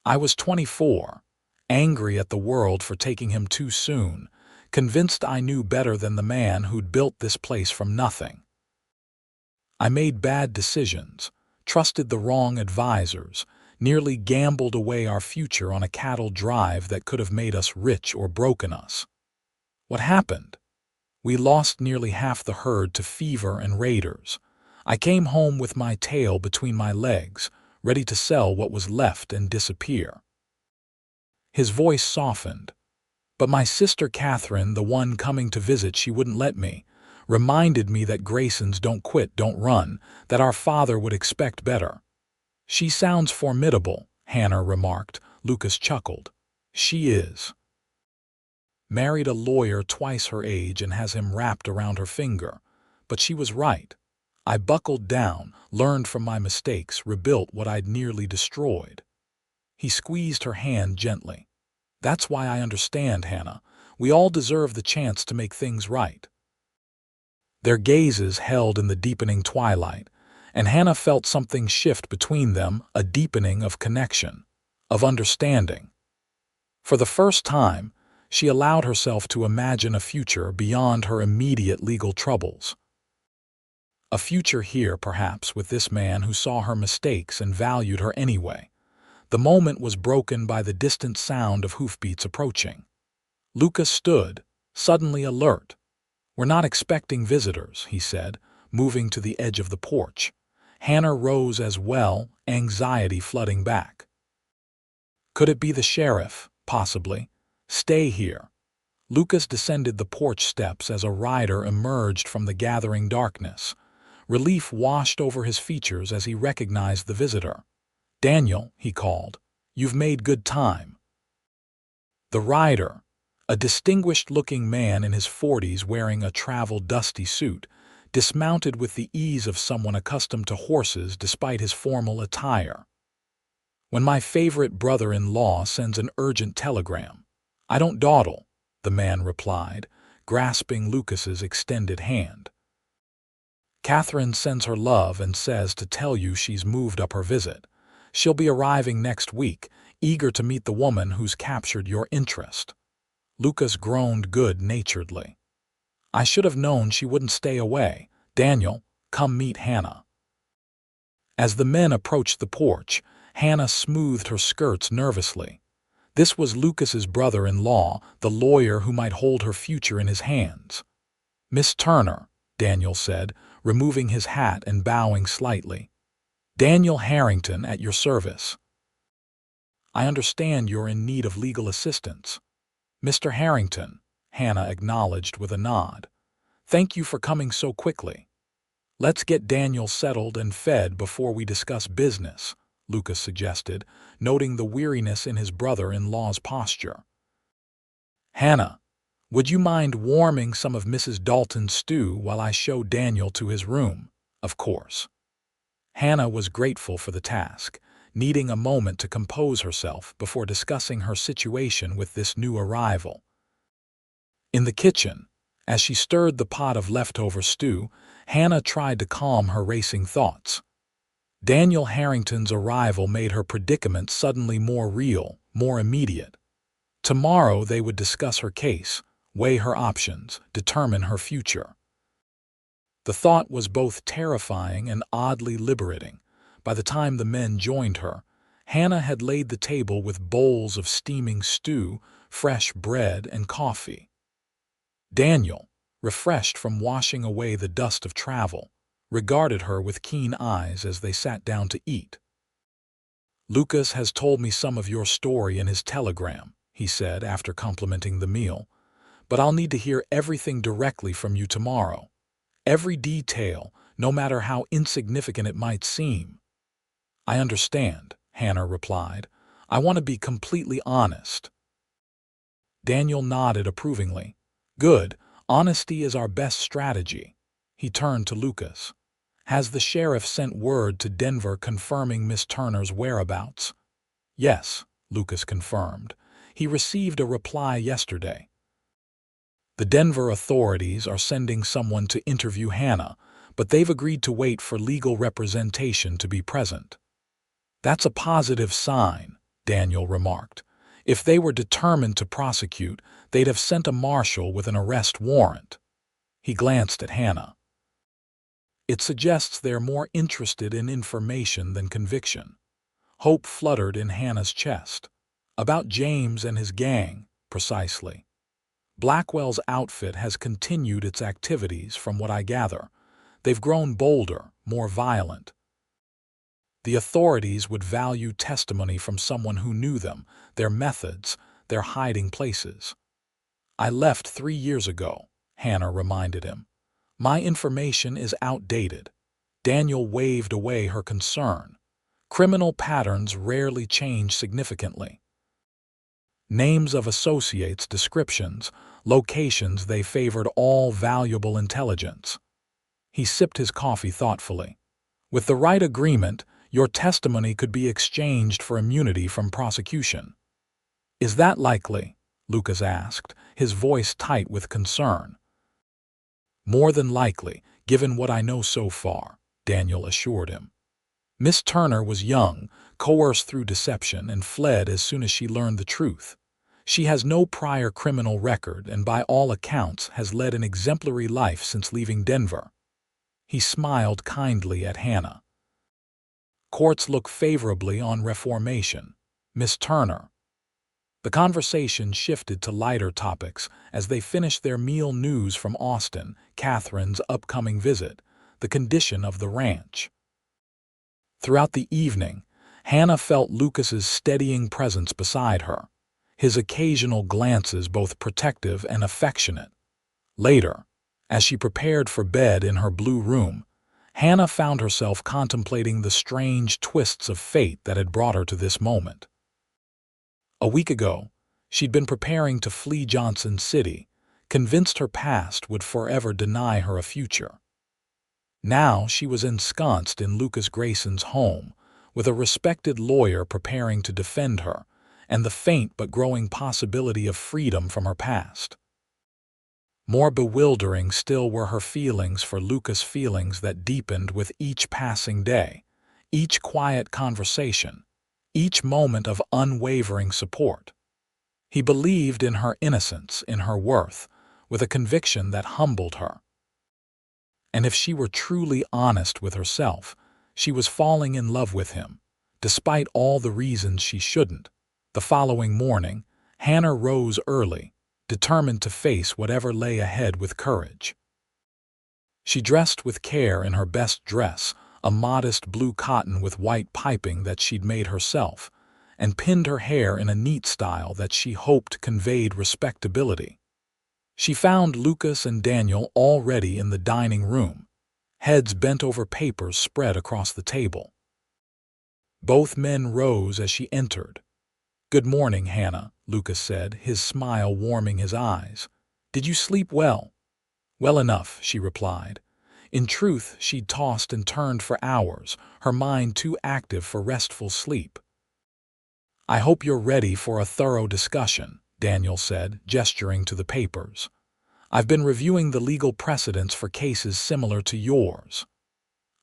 "I was 24, angry at the world for taking him too soon, convinced I knew better than the man who'd built this place from nothing. I made bad decisions, trusted the wrong advisors, nearly gambled away our future on a cattle drive that could have made us rich or broken us. What happened? We lost nearly half the herd to fever and raiders. I came home with my tail between my legs, ready to sell what was left and disappear. His voice softened. But my sister Catherine, the one coming to visit, she wouldn't let me, reminded me that Graysons don't quit, don't run, that our father would expect better. She sounds formidable, Hannah remarked. Lucas chuckled. She is. Married a lawyer twice her age and has him wrapped around her finger. But she was right. I buckled down, learned from my mistakes, rebuilt what I'd nearly destroyed. He squeezed her hand gently. That's why I understand, Hannah. We all deserve the chance to make things right. Their gazes held in the deepening twilight, and Hannah felt something shift between them, a deepening of connection, of understanding. For the first time, she allowed herself to imagine a future beyond her immediate legal troubles. A future here, perhaps, with this man who saw her mistakes and valued her anyway. The moment was broken by the distant sound of hoofbeats approaching. Lucas stood, suddenly alert. "We're not expecting visitors," he said, moving to the edge of the porch. Hannah rose as well, anxiety flooding back. Could it be the sheriff? Possibly. Stay here. Lucas descended the porch steps as a rider emerged from the gathering darkness. Relief washed over his features as he recognized the visitor. "Daniel," he called, "you've made good time." The rider, a distinguished-looking man in his 40s wearing a travel dusty suit, dismounted with the ease of someone accustomed to horses despite his formal attire. "When my favorite brother-in-law sends an urgent telegram, I don't dawdle," the man replied, grasping Lucas's extended hand. "Catherine sends her love and says to tell you she's moved up her visit. She'll be arriving next week, eager to meet the woman who's captured your interest." Lucas groaned good-naturedly. "I should have known she wouldn't stay away. Daniel, come meet Hannah." As the men approached the porch, Hannah smoothed her skirts nervously. This was Lucas's brother-in-law, the lawyer who might hold her future in his hands. "Miss Turner," Daniel said, removing his hat and bowing slightly. "Daniel Harrington at your service." "I understand you're in need of legal assistance." "Mr. Harrington," Hannah acknowledged with a nod. "Thank you for coming so quickly." "Let's get Daniel settled and fed before we discuss business," Lucas suggested, noting the weariness in his brother-in-law's posture. "Hannah, would you mind warming some of Mrs. Dalton's stew while I show Daniel to his room?" "Of course." Hannah was grateful for the task, needing a moment to compose herself before discussing her situation with this new arrival. In the kitchen, as she stirred the pot of leftover stew, Hannah tried to calm her racing thoughts. Daniel Harrington's arrival made her predicament suddenly more real, more immediate. Tomorrow they would discuss her case, weigh her options, determine her future. The thought was both terrifying and oddly liberating. By the time the men joined her, Hannah had laid the table with bowls of steaming stew, fresh bread, and coffee. Daniel, refreshed from washing away the dust of travel, regarded her with keen eyes as they sat down to eat. "Lucas has told me some of your story in his telegram," he said after complimenting the meal, "but I'll need to hear everything directly from you tomorrow. Every detail, no matter how insignificant it might seem." "I understand," Hannah replied. "I want to be completely honest." Daniel nodded approvingly. "Good. Honesty is our best strategy." He turned to Lucas. "Has the sheriff sent word to Denver confirming Miss Turner's whereabouts?" "Yes," Lucas confirmed. "He received a reply yesterday. The Denver authorities are sending someone to interview Hannah, but they've agreed to wait for legal representation to be present." "That's a positive sign," Daniel remarked. "If they were determined to prosecute, they'd have sent a marshal with an arrest warrant." He glanced at Hannah. "It suggests they're more interested in information than conviction." Hope fluttered in Hannah's chest. "About James and his gang, precisely. Blackwell's outfit has continued its activities, from what I gather. They've grown bolder, more violent." The authorities would value testimony from someone who knew them, their methods, their hiding places. "I left 3 years ago," Hannah reminded him. "My information is outdated." Daniel waved away her concern. Criminal patterns rarely change significantly. Names of associates, descriptions, locations, they favored all valuable intelligence. He sipped his coffee thoughtfully. "With the right agreement, your testimony could be exchanged for immunity from prosecution." "Is that likely?" Lucas asked, his voice tight with concern. "More than likely, given what I know so far," Daniel assured him. "Miss Turner was young, coerced through deception, and fled as soon as she learned the truth. She has no prior criminal record and by all accounts has led an exemplary life since leaving Denver." He smiled kindly at Hannah. "Courts look favorably on reformation. Miss Turner." The conversation shifted to lighter topics as they finished their meal. News from Austin, Catherine's upcoming visit, the condition of the ranch. Throughout the evening, Hannah felt Lucas's steadying presence beside her, his occasional glances both protective and affectionate. Later, as she prepared for bed in her blue room, Hannah found herself contemplating the strange twists of fate that had brought her to this moment. A week ago, she'd been preparing to flee Johnson City, convinced her past would forever deny her a future. Now she was ensconced in Lucas Grayson's home, with a respected lawyer preparing to defend her, and the faint but growing possibility of freedom from her past. More bewildering still were her feelings for Lucas, feelings that deepened with each passing day, each quiet conversation, each moment of unwavering support. He believed in her innocence, in her worth, with a conviction that humbled her. And if she were truly honest with herself, she was falling in love with him, despite all the reasons she shouldn't. The following morning, Hannah rose early, determined to face whatever lay ahead with courage. She dressed with care in her best dress, a modest blue cotton with white piping that she'd made herself, and pinned her hair in a neat style that she hoped conveyed respectability. She found Lucas and Daniel already in the dining room, heads bent over papers spread across the table. Both men rose as she entered. "Good morning, Hannah," Lucas said, his smile warming his eyes. "Did you sleep well?" "Well enough," she replied. In truth, she'd tossed and turned for hours, her mind too active for restful sleep. "I hope you're ready for a thorough discussion," Daniel said, gesturing to the papers. "I've been reviewing the legal precedents for cases similar to yours."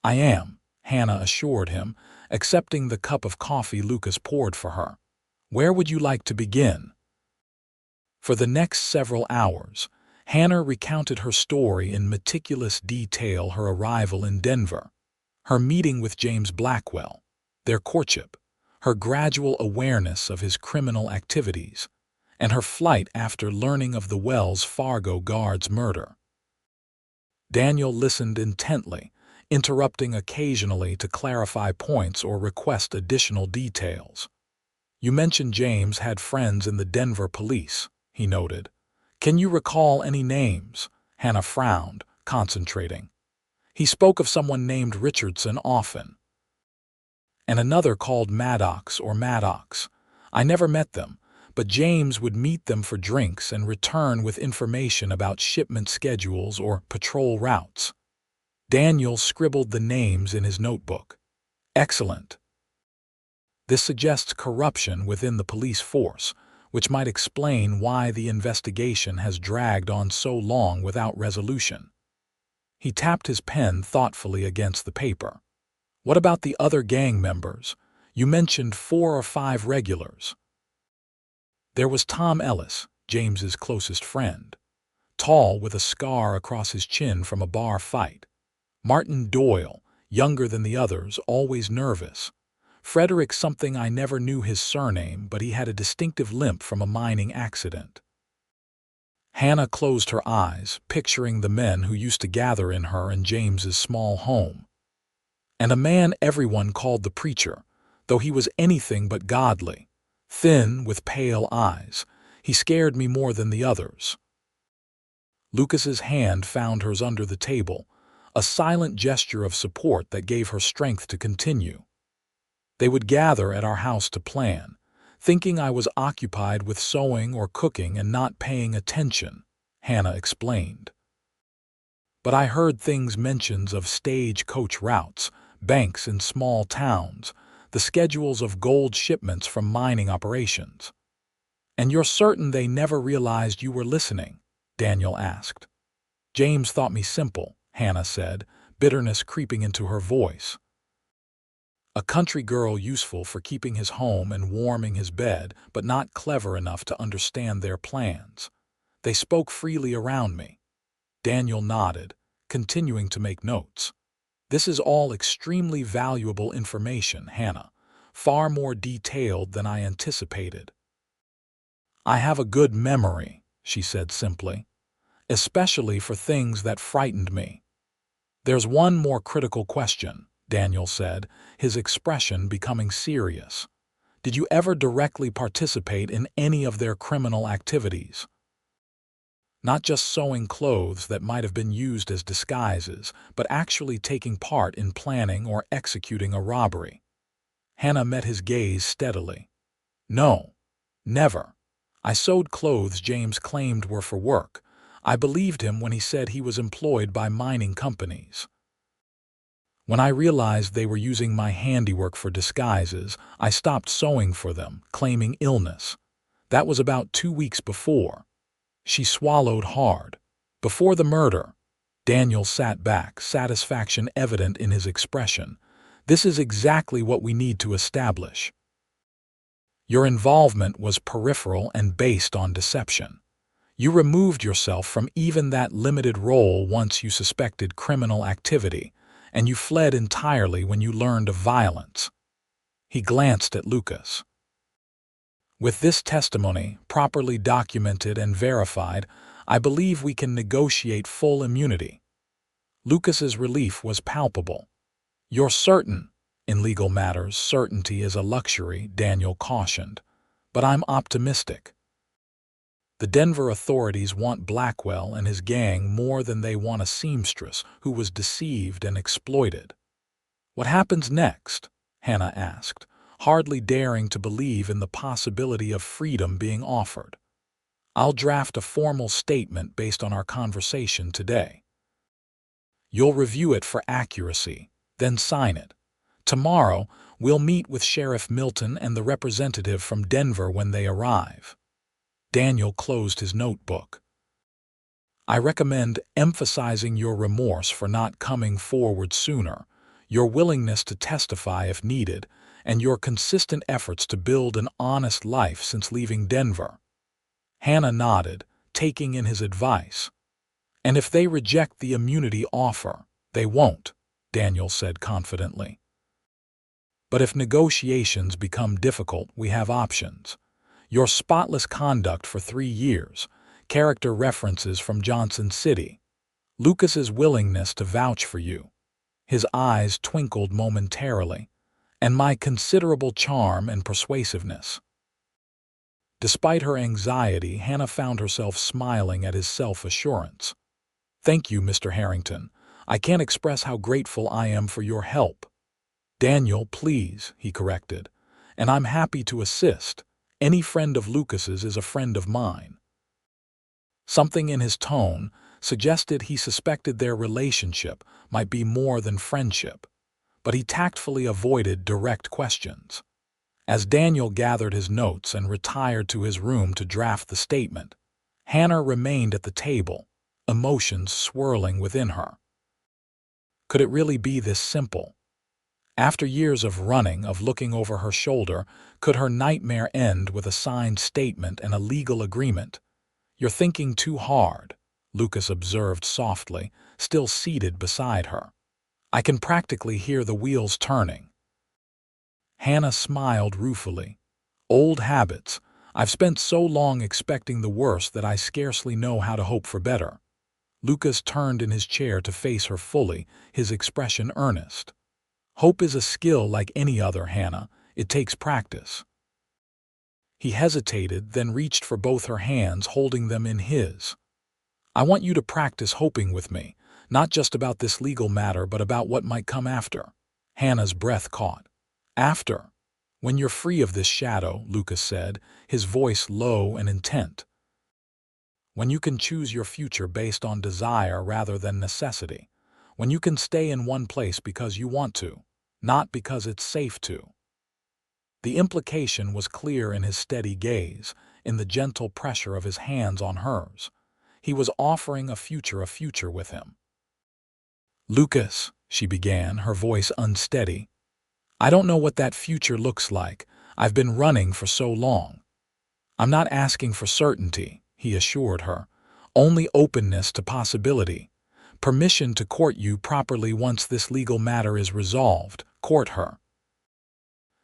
"I am," Hannah assured him, accepting the cup of coffee Lucas poured for her. "Where would you like to begin?" For the next several hours, Hannah recounted her story in meticulous detail: her arrival in Denver, her meeting with James Blackwell, their courtship, her gradual awareness of his criminal activities, and her flight after learning of the Wells Fargo guard's murder. Daniel listened intently, interrupting occasionally to clarify points or request additional details. "You mentioned James had friends in the Denver police," he noted. "Can you recall any names?" Hannah frowned, concentrating. "He spoke of someone named Richardson often, and another called Maddox or Maddox. I never met them, but James would meet them for drinks and return with information about shipment schedules or patrol routes." Daniel scribbled the names in his notebook. "Excellent. This suggests corruption within the police force, which might explain why the investigation has dragged on so long without resolution." He tapped his pen thoughtfully against the paper. "What about the other gang members? You mentioned 4 or 5 regulars." There was Tom Ellis, James's closest friend, tall with a scar across his chin from a bar fight. Martin Doyle, younger than the others, always nervous. Frederick something, I never knew his surname, but he had a distinctive limp from a mining accident. Hannah closed her eyes, picturing the men who used to gather in her and James's small home. and a man everyone called the preacher, though he was anything but godly. Thin, with pale eyes, he scared me more than the others. Lucas's hand found hers under the table, a silent gesture of support that gave her strength to continue. They would gather at our house to plan, thinking I was occupied with sewing or cooking and not paying attention, Hannah explained. But I heard things mentions of stage-coach routes, banks in small towns, the schedules of gold shipments from mining operations. "And you're certain they never realized you were listening?" Daniel asked. "James thought me simple," Hannah said, bitterness creeping into her voice. "A country girl useful for keeping his home and warming his bed, but not clever enough to understand their plans. They spoke freely around me." Daniel nodded, continuing to make notes. "This is all extremely valuable information, Hannah, far more detailed than I anticipated." "I have a good memory," she said simply, "especially for things that frightened me." "There's one more critical question," Daniel said, his expression becoming serious. "Did you ever directly participate in any of their criminal activities? Not just sewing clothes that might have been used as disguises, but actually taking part in planning or executing a robbery." Hannah met his gaze steadily. "No, never. I sewed clothes James claimed were for work. I believed him when he said he was employed by mining companies. When I realized they were using my handiwork for disguises, I stopped sewing for them, claiming illness. That was about 2 weeks before." She swallowed hard. "Before the murder." Daniel sat back, satisfaction evident in his expression. "This is exactly what we need to establish. Your involvement was peripheral and based on deception. You removed yourself from even that limited role once you suspected criminal activity, and you fled entirely when you learned of violence." He glanced at Lucas. "With this testimony, properly documented and verified, I believe we can negotiate full immunity." Lucas's relief was palpable. "You're certain?" "In legal matters, certainty is a luxury," Daniel cautioned. "But I'm optimistic. The Denver authorities want Blackwell and his gang more than they want a seamstress who was deceived and exploited." "What happens next?" Hannah asked, hardly daring to believe in the possibility of freedom being offered. "I'll draft a formal statement based on our conversation today. You'll review it for accuracy, then sign it. Tomorrow, we'll meet with Sheriff Milton and the representative from Denver when they arrive." Daniel closed his notebook. "I recommend emphasizing your remorse for not coming forward sooner, your willingness to testify if needed, and your consistent efforts to build an honest life since leaving Denver." Hannah nodded, taking in his advice. "And if they reject the immunity offer, they won't," Daniel said confidently. "But if negotiations become difficult, we have options. Your spotless conduct for 3 years, character references from Johnson City, Lucas's willingness to vouch for you," his eyes twinkled momentarily, "and my considerable charm and persuasiveness." Despite her anxiety, Hannah found herself smiling at his self-assurance. "Thank you, Mr. Harrington. I can't express how grateful I am for your help." "Daniel, please," he corrected, "and I'm happy to assist. Any friend of Lucas's is a friend of mine." Something in his tone suggested he suspected their relationship might be more than friendship, but he tactfully avoided direct questions. As Daniel gathered his notes and retired to his room to draft the statement, Hannah remained at the table, emotions swirling within her. Could it really be this simple? After years of running, of looking over her shoulder, could her nightmare end with a signed statement and a legal agreement? "You're thinking too hard," Lucas observed softly, still seated beside her. "I can practically hear the wheels turning." Hannah smiled ruefully. "Old habits. I've spent so long expecting the worst that I scarcely know how to hope for better." Lucas turned in his chair to face her fully, his expression earnest. Hope is a skill like any other, Hannah. It takes practice. He hesitated, then reached for both her hands, holding them in his. I want you to practice hoping with me, not just about this legal matter, but about what might come after. Hannah's breath caught. After? When you're free of this shadow, Lucas said, his voice low and intent. When you can choose your future based on desire rather than necessity. When you can stay in one place because you want to, not because it's safe to. The implication was clear in his steady gaze, in the gentle pressure of his hands on hers. He was offering a future with him. Lucas, she began, her voice unsteady. I don't know what that future looks like. I've been running for so long. I'm not asking for certainty, he assured her. Only openness to possibility. Permission to court you properly once this legal matter is resolved. Court her.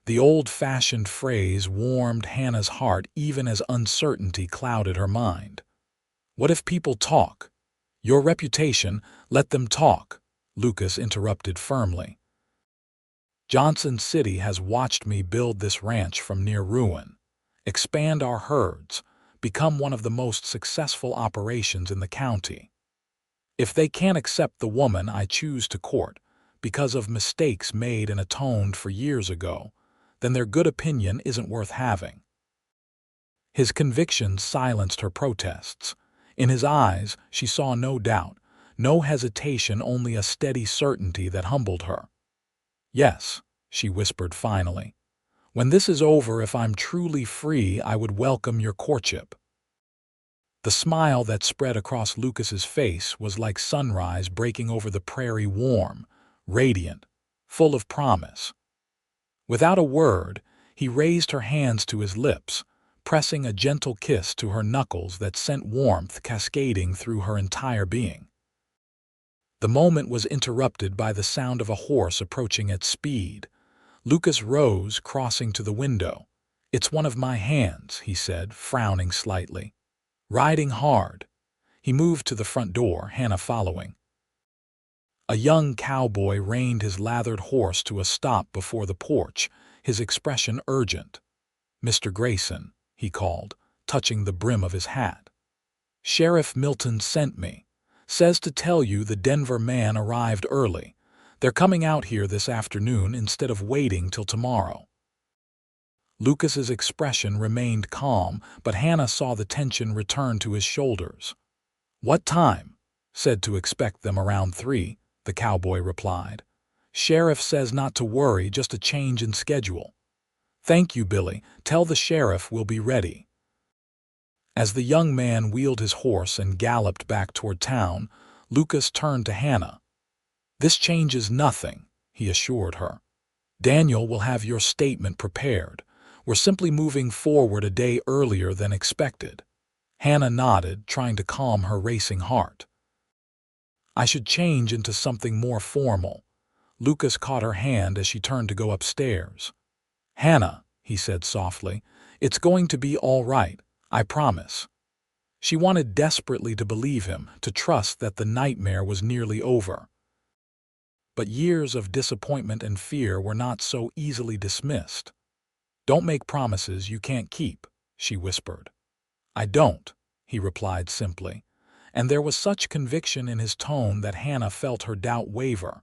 The old-fashioned phrase warmed Hannah's heart even as uncertainty clouded her mind. What if people talk? Your reputation, let them talk, Lucas interrupted firmly. Johnson City has watched me build this ranch from near ruin, expand our herds, become one of the most successful operations in the county. If they can't accept the woman I choose to court because of mistakes made and atoned for years ago, then their good opinion isn't worth having. His conviction silenced her protests. In his eyes, she saw no doubt, no hesitation, only a steady certainty that humbled her. Yes, she whispered finally. When this is over, if I'm truly free, I would welcome your courtship. The smile that spread across Lucas's face was like sunrise breaking over the prairie, warm, radiant, full of promise. Without a word, he raised her hands to his lips, pressing a gentle kiss to her knuckles that sent warmth cascading through her entire being. The moment was interrupted by the sound of a horse approaching at speed. Lucas rose, crossing to the window. It's one of my hands, he said, frowning slightly. Riding hard. He moved to the front door, Hannah following. A young cowboy reined his lathered horse to a stop before the porch, his expression urgent. Mr. Grayson, he called, touching the brim of his hat. Sheriff Milton sent me. Says to tell you the Denver man arrived early. They're coming out here this afternoon instead of waiting till tomorrow. Lucas's expression remained calm, but Hannah saw the tension return to his shoulders. What time? Said to expect them around 3, the cowboy replied. Sheriff says not to worry, just a change in schedule. Thank you, Billy. Tell the sheriff we'll be ready. As the young man wheeled his horse and galloped back toward town, Lucas turned to Hannah. This changes nothing, he assured her. Daniel will have your statement prepared. We're simply moving forward a day earlier than expected. Hannah nodded, trying to calm her racing heart. I should change into something more formal. Lucas caught her hand as she turned to go upstairs. Hannah, he said softly, it's going to be all right, I promise. She wanted desperately to believe him, to trust that the nightmare was nearly over. But years of disappointment and fear were not so easily dismissed. Don't make promises you can't keep, she whispered. I don't, he replied simply, and there was such conviction in his tone that Hannah felt her doubt waver.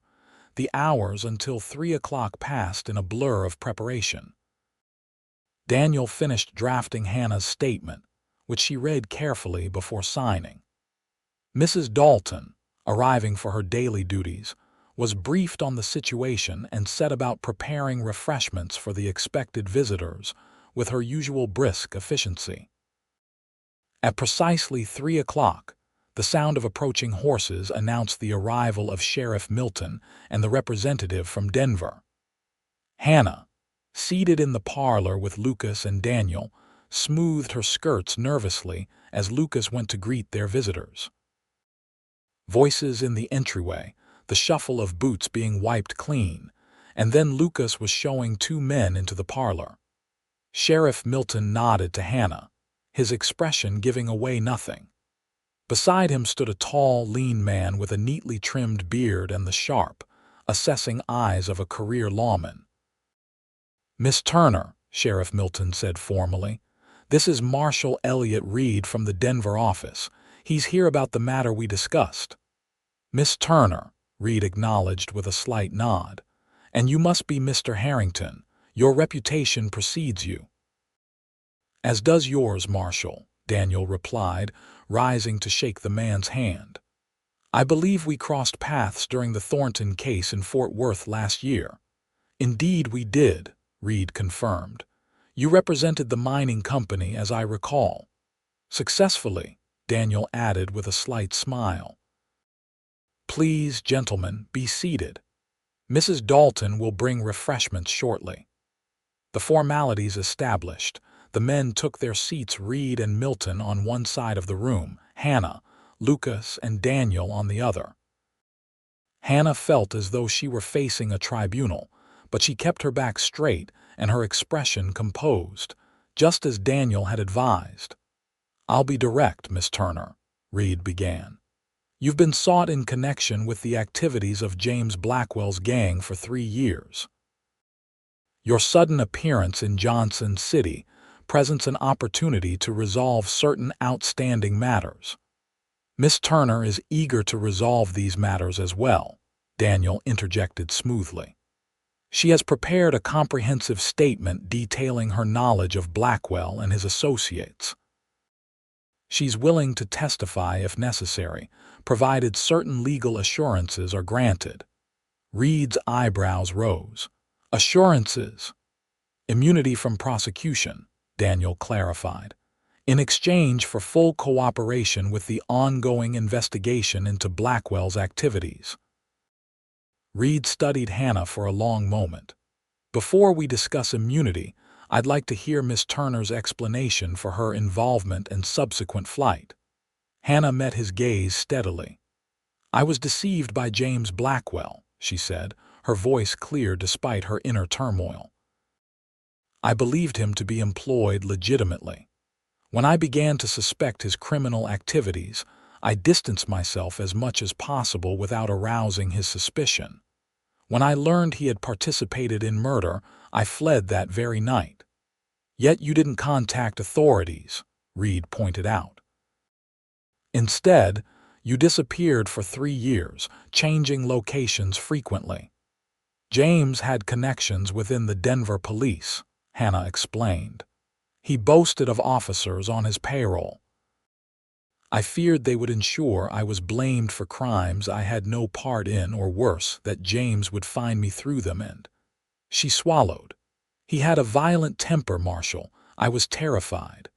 The hours until 3 o'clock passed in a blur of preparation. Daniel finished drafting Hannah's statement, which she read carefully before signing. Mrs. Dalton, arriving for her daily duties, was briefed on the situation and set about preparing refreshments for the expected visitors with her usual brisk efficiency. At precisely 3 o'clock, the sound of approaching horses announced the arrival of Sheriff Milton and the representative from Denver. Hannah, seated in the parlor with Lucas and Daniel, smoothed her skirts nervously as Lucas went to greet their visitors. Voices in the entryway, the shuffle of boots being wiped clean, and then Lucas was showing 2 men into the parlor. Sheriff Milton nodded to Hannah, his expression giving away nothing. Beside him stood a tall, lean man with a neatly trimmed beard and the sharp, assessing eyes of a career lawman. "Miss Turner," Sheriff Milton said formally, "this is Marshal Elliott Reed from the Denver office. He's here about the matter we discussed." "Miss Turner," Reed acknowledged with a slight nod. "And you must be Mr. Harrington. Your reputation precedes you." "As does yours, Marshal," Daniel replied, rising to shake the man's hand. "I believe we crossed paths during the Thornton case in Fort Worth last year." "Indeed we did," Reed confirmed. "You represented the mining company, as I recall." "Successfully," Daniel added with a slight smile. "Please, gentlemen, be seated. Mrs. Dalton will bring refreshments shortly." The formalities established, the men took their seats, Reed and Milton on one side of the room, Hannah, Lucas, and Daniel on the other. Hannah felt as though she were facing a tribunal, but she kept her back straight and her expression composed, just as Daniel had advised. "I'll be direct, Miss Turner," Reed began. "You've been sought in connection with the activities of James Blackwell's gang for 3 years. Your sudden appearance in Johnson City presents an opportunity to resolve certain outstanding matters." "Miss Turner is eager to resolve these matters as well," Daniel interjected smoothly. "She has prepared a comprehensive statement detailing her knowledge of Blackwell and his associates. She's willing to testify if necessary, provided certain legal assurances are granted." Reed's eyebrows rose. "Assurances?" "Immunity from prosecution," Daniel clarified, "in exchange for full cooperation with the ongoing investigation into Blackwell's activities." Reed studied Hannah for a long moment. "Before we discuss immunity, I'd like to hear Miss Turner's explanation for her involvement and subsequent flight." Hannah met his gaze steadily. "I was deceived by James Blackwell," she said, her voice clear despite her inner turmoil. "I believed him to be employed legitimately. When I began to suspect his criminal activities, I distanced myself as much as possible without arousing his suspicion. When I learned he had participated in murder, I fled that very night." "Yet you didn't contact authorities," Reed pointed out. "Instead, you disappeared for 3 years, changing locations frequently." "James had connections within the Denver police," Hannah explained. "He boasted of officers on his payroll. I feared they would ensure I was blamed for crimes I had no part in, or worse, that James would find me through them and—" She swallowed. "He had a violent temper, Marshal. I was terrified."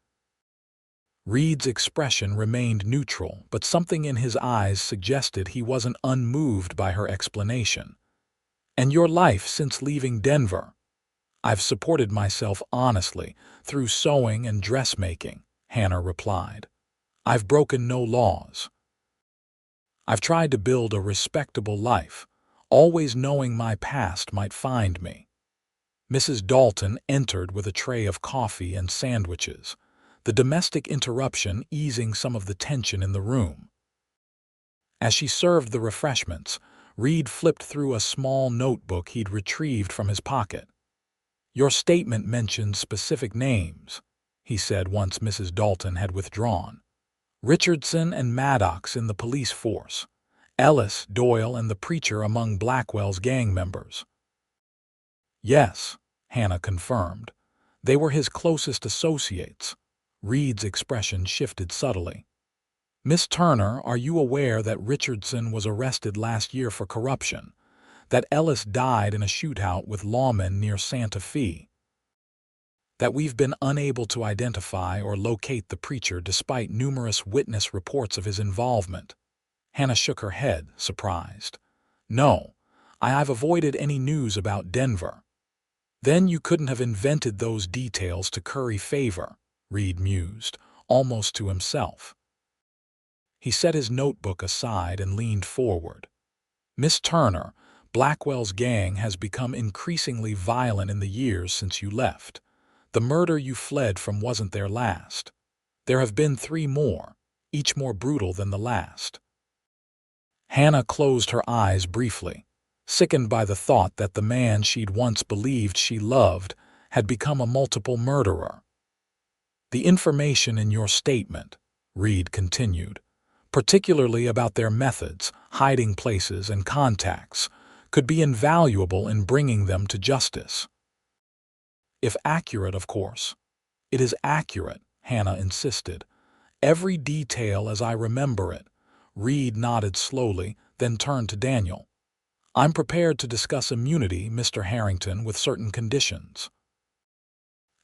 Reed's expression remained neutral, but something in his eyes suggested he wasn't unmoved by her explanation. "And your life since leaving Denver?" "I've supported myself honestly, through sewing and dressmaking," Hannah replied. "I've broken no laws. I've tried to build a respectable life, always knowing my past might find me." Mrs. Dalton entered with a tray of coffee and sandwiches, the domestic interruption easing some of the tension in the room. As she served the refreshments, Reed flipped through a small notebook he'd retrieved from his pocket. "Your statement mentioned specific names," he said once Mrs. Dalton had withdrawn. "Richardson and Maddox in the police force. Ellis, Doyle, and the preacher among Blackwell's gang members." "Yes," Hannah confirmed. "They were his closest associates." Reed's expression shifted subtly. "Miss Turner, are you aware that Richardson was arrested last year for corruption? That Ellis died in a shootout with lawmen near Santa Fe? That we've been unable to identify or locate the preacher despite numerous witness reports of his involvement?" Hannah shook her head, surprised. "No, I've avoided any news about Denver." "Then you couldn't have invented those details to curry favor," Reed mused, almost to himself. He set his notebook aside and leaned forward. "Miss Turner, Blackwell's gang has become increasingly violent in the years since you left. The murder you fled from wasn't their last. There have been 3 more, each more brutal than the last." Hannah closed her eyes briefly. sickened by the thought that the man she'd once believed she loved had become a multiple murderer. "The information in your statement," Reed continued, "particularly about their methods, hiding places, and contacts, could be invaluable in bringing them to justice." "If accurate, of course." "It is accurate," Hannah insisted. "Every detail as I remember it." Reed nodded slowly, then turned to Daniel. "I'm prepared to discuss immunity, Mr. Harrington, with certain conditions."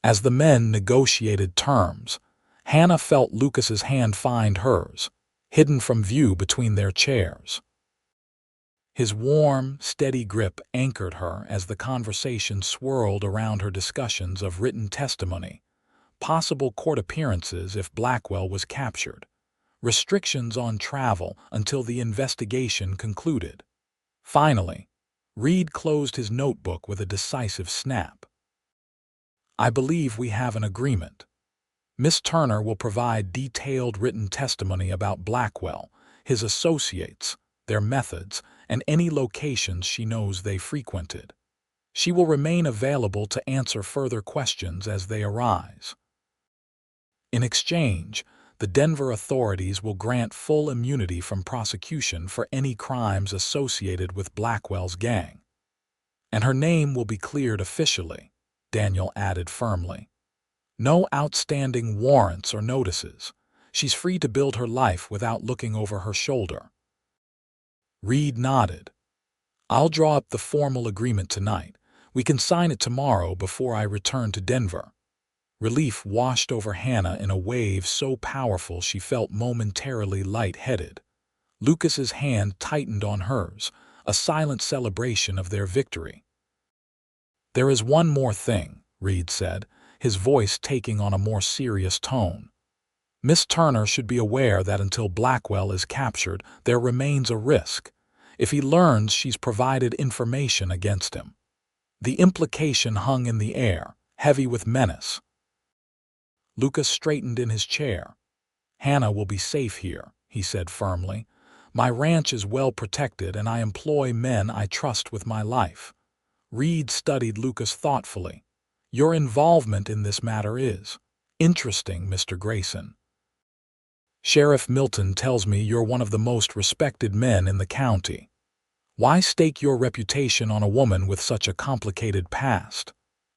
As the men negotiated terms, Hannah felt Lucas's hand find hers, hidden from view between their chairs. His warm, steady grip anchored her as the conversation swirled around her discussions of written testimony, possible court appearances if Blackwell was captured, restrictions on travel until the investigation concluded. Finally, Reed closed his notebook with a decisive snap. "I believe we have an agreement. Miss Turner will provide detailed written testimony about Blackwell, his associates, their methods, and any locations she knows they frequented. She will remain available to answer further questions as they arise. In exchange, the Denver authorities will grant full immunity from prosecution for any crimes associated with Blackwell's gang. And her name will be cleared officially," Daniel added firmly. "No outstanding warrants or notices. She's free to build her life without looking over her shoulder." Reed nodded. "I'll draw up the formal agreement tonight. We can sign it tomorrow before I return to Denver." Relief washed over Hannah in a wave so powerful she felt momentarily light-headed. Lucas's hand tightened on hers, a silent celebration of their victory. "There is one more thing," Reed said, his voice taking on a more serious tone. "Miss Turner should be aware that until Blackwell is captured, there remains a risk, if he learns she's provided information against him." The implication hung in the air, heavy with menace. Lucas straightened in his chair. "Hannah will be safe here," he said firmly. "My ranch is well protected and I employ men I trust with my life." Reed studied Lucas thoughtfully. "Your involvement in this matter is interesting, Mr. Grayson. Sheriff Milton tells me you're one of the most respected men in the county. Why stake your reputation on a woman with such a complicated past?"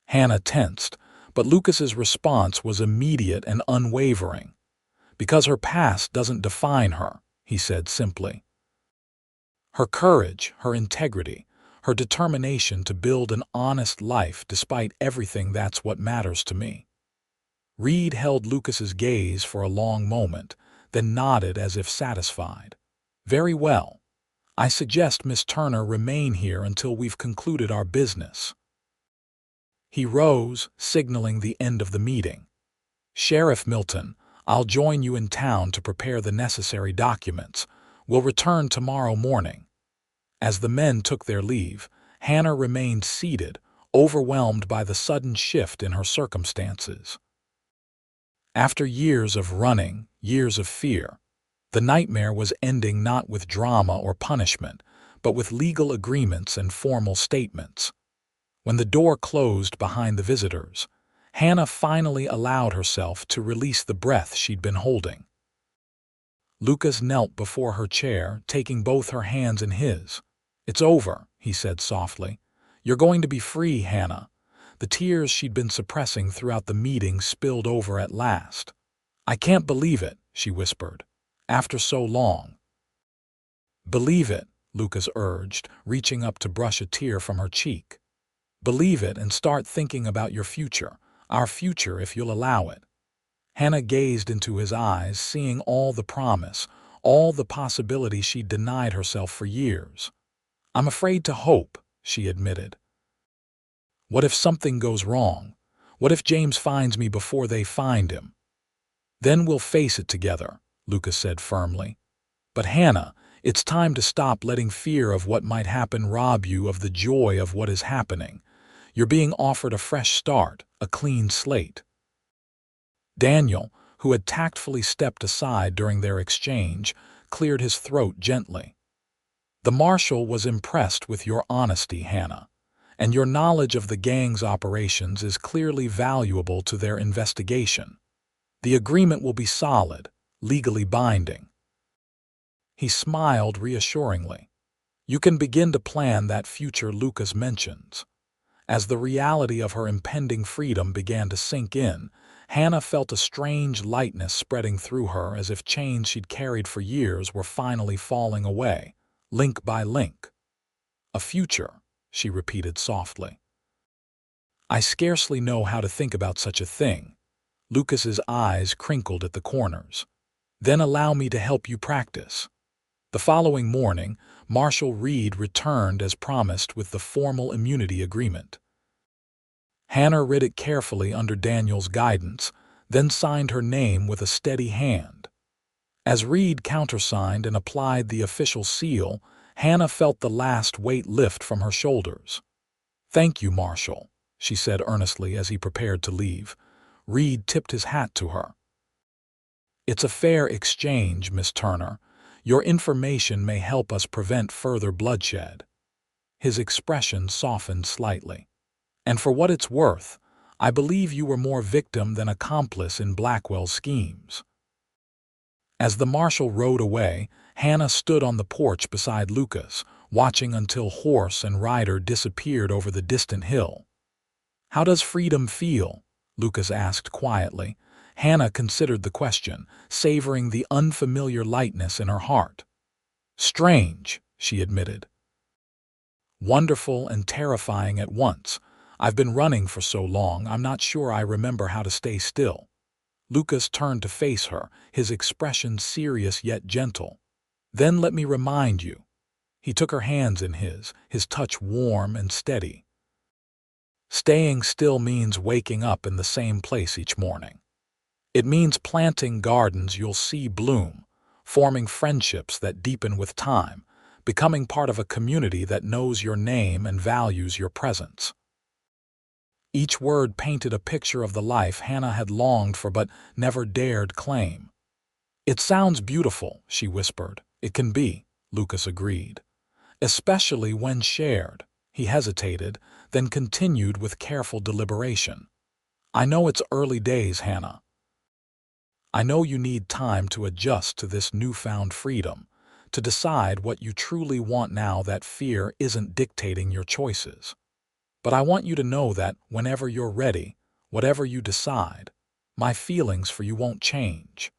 Hannah tensed, but Lucas's response was immediate and unwavering. "Because her past doesn't define her," he said simply. "Her courage, her integrity, her determination to build an honest life despite everything, that's what matters to me." Reed held Lucas's gaze for a long moment, then nodded as if satisfied. "Very well. I suggest Miss Turner remain here until we've concluded our business." He rose, signaling the end of the meeting. "Sheriff Milton, I'll join you in town to prepare the necessary documents. We'll return tomorrow morning." As the men took their leave, Hannah remained seated, overwhelmed by the sudden shift in her circumstances. After years of running, years of fear, the nightmare was ending not with drama or punishment, but with legal agreements and formal statements. When the door closed behind the visitors, Hannah finally allowed herself to release the breath she'd been holding. Lucas knelt before her chair, taking both her hands in his. "It's over," he said softly. "You're going to be free, Hannah." The tears she'd been suppressing throughout the meeting spilled over at last. "I can't believe it," she whispered. "After so long." "Believe it," Lucas urged, reaching up to brush a tear from her cheek. "Believe it and start thinking about your future, our future if you'll allow it." Hannah gazed into his eyes, seeing all the promise, all the possibility she'd denied herself for years. "I'm afraid to hope," she admitted. "What if something goes wrong? What if James finds me before they find him?" "Then we'll face it together," Lucas said firmly. "But Hannah, it's time to stop letting fear of what might happen rob you of the joy of what is happening. You're being offered a fresh start, a clean slate." Daniel, who had tactfully stepped aside during their exchange, cleared his throat gently. The marshal was impressed with your honesty, Hannah, and your knowledge of the gang's operations is clearly valuable to their investigation. The agreement will be solid, legally binding." He smiled reassuringly. "You can begin to plan that future Lucas mentions." As the reality of her impending freedom began to sink in, Hannah felt a strange lightness spreading through her, as if chains she'd carried for years were finally falling away, link by link. "A future," she repeated softly. "I scarcely know how to think about such a thing." Lucas's eyes crinkled at the corners. "Then allow me to help you practice." The following morning, Marshal Reed returned as promised with the formal immunity agreement. Hannah read it carefully under Daniel's guidance, then signed her name with a steady hand. As Reed countersigned and applied the official seal, Hannah felt the last weight lift from her shoulders. "Thank you, Marshal," she said earnestly as he prepared to leave. Reed tipped his hat to her. "It's a fair exchange, Miss Turner. Your information may help us prevent further bloodshed." His expression softened slightly. "And for what it's worth, I believe you were more victim than accomplice in Blackwell's schemes." As the marshal rode away, Hannah stood on the porch beside Lucas, watching until horse and rider disappeared over the distant hill. "How does freedom feel?" Lucas asked quietly. Hannah considered the question, savoring the unfamiliar lightness in her heart. "Strange," she admitted. "Wonderful and terrifying at once. I've been running for so long, I'm not sure I remember how to stay still." Lucas turned to face her, his expression serious yet gentle. "Then let me remind you." He took her hands in his touch warm and steady. "Staying still means waking up in the same place each morning. It means planting gardens you'll see bloom, forming friendships that deepen with time, becoming part of a community that knows your name and values your presence." Each word painted a picture of the life Hannah had longed for but never dared claim. "It sounds beautiful," she whispered. "It can be," Lucas agreed. "Especially when shared." He hesitated, then continued with careful deliberation. "I know it's early days, Hannah. I know you need time to adjust to this newfound freedom, to decide what you truly want now that fear isn't dictating your choices. But I want you to know that whenever you're ready, whatever you decide, my feelings for you won't change."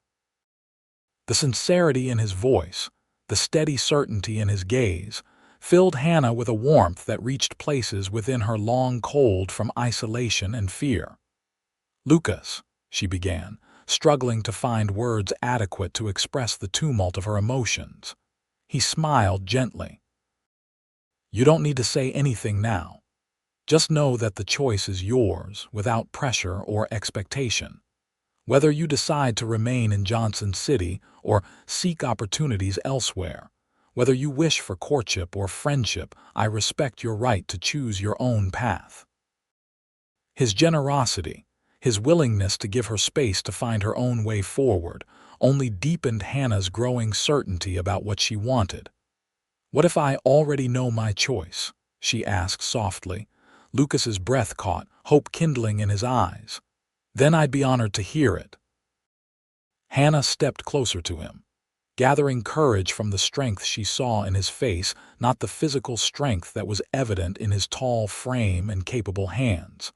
The sincerity in his voice, the steady certainty in his gaze, filled Hannah with a warmth that reached places within her long cold from isolation and fear. "Lucas," she began, struggling to find words adequate to express the tumult of her emotions. He smiled gently. "You don't need to say anything now. Just know that the choice is yours, without pressure or expectation. Whether you decide to remain in Johnson City or seek opportunities elsewhere, whether you wish for courtship or friendship, I respect your right to choose your own path." His generosity, his willingness to give her space to find her own way forward, only deepened Hannah's growing certainty about what she wanted. "What if I already know my choice?" she asked softly. Lucas's breath caught, hope kindling in his eyes. "Then I'd be honored to hear it." Hannah stepped closer to him, gathering courage from the strength she saw in his face, not the physical strength that was evident in his tall frame and capable hands,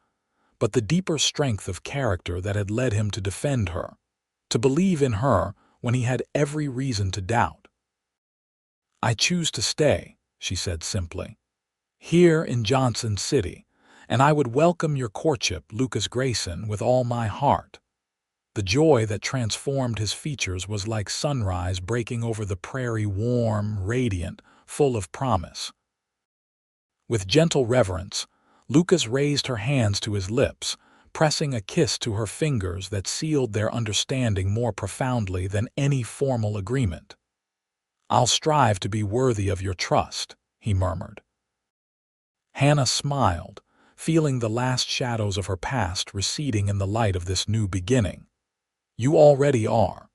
but the deeper strength of character that had led him to defend her, to believe in her when he had every reason to doubt. "I choose to stay," she said simply, "here in Johnson City, and I would welcome your courtship, Lucas Grayson, with all my heart." The joy that transformed his features was like sunrise breaking over the prairie, warm, radiant, full of promise. With gentle reverence, Lucas raised her hands to his lips, pressing a kiss to her fingers that sealed their understanding more profoundly than any formal agreement. "I'll strive to be worthy of your trust," he murmured. Hannah smiled, feeling the last shadows of her past receding in the light of this new beginning. "You already are."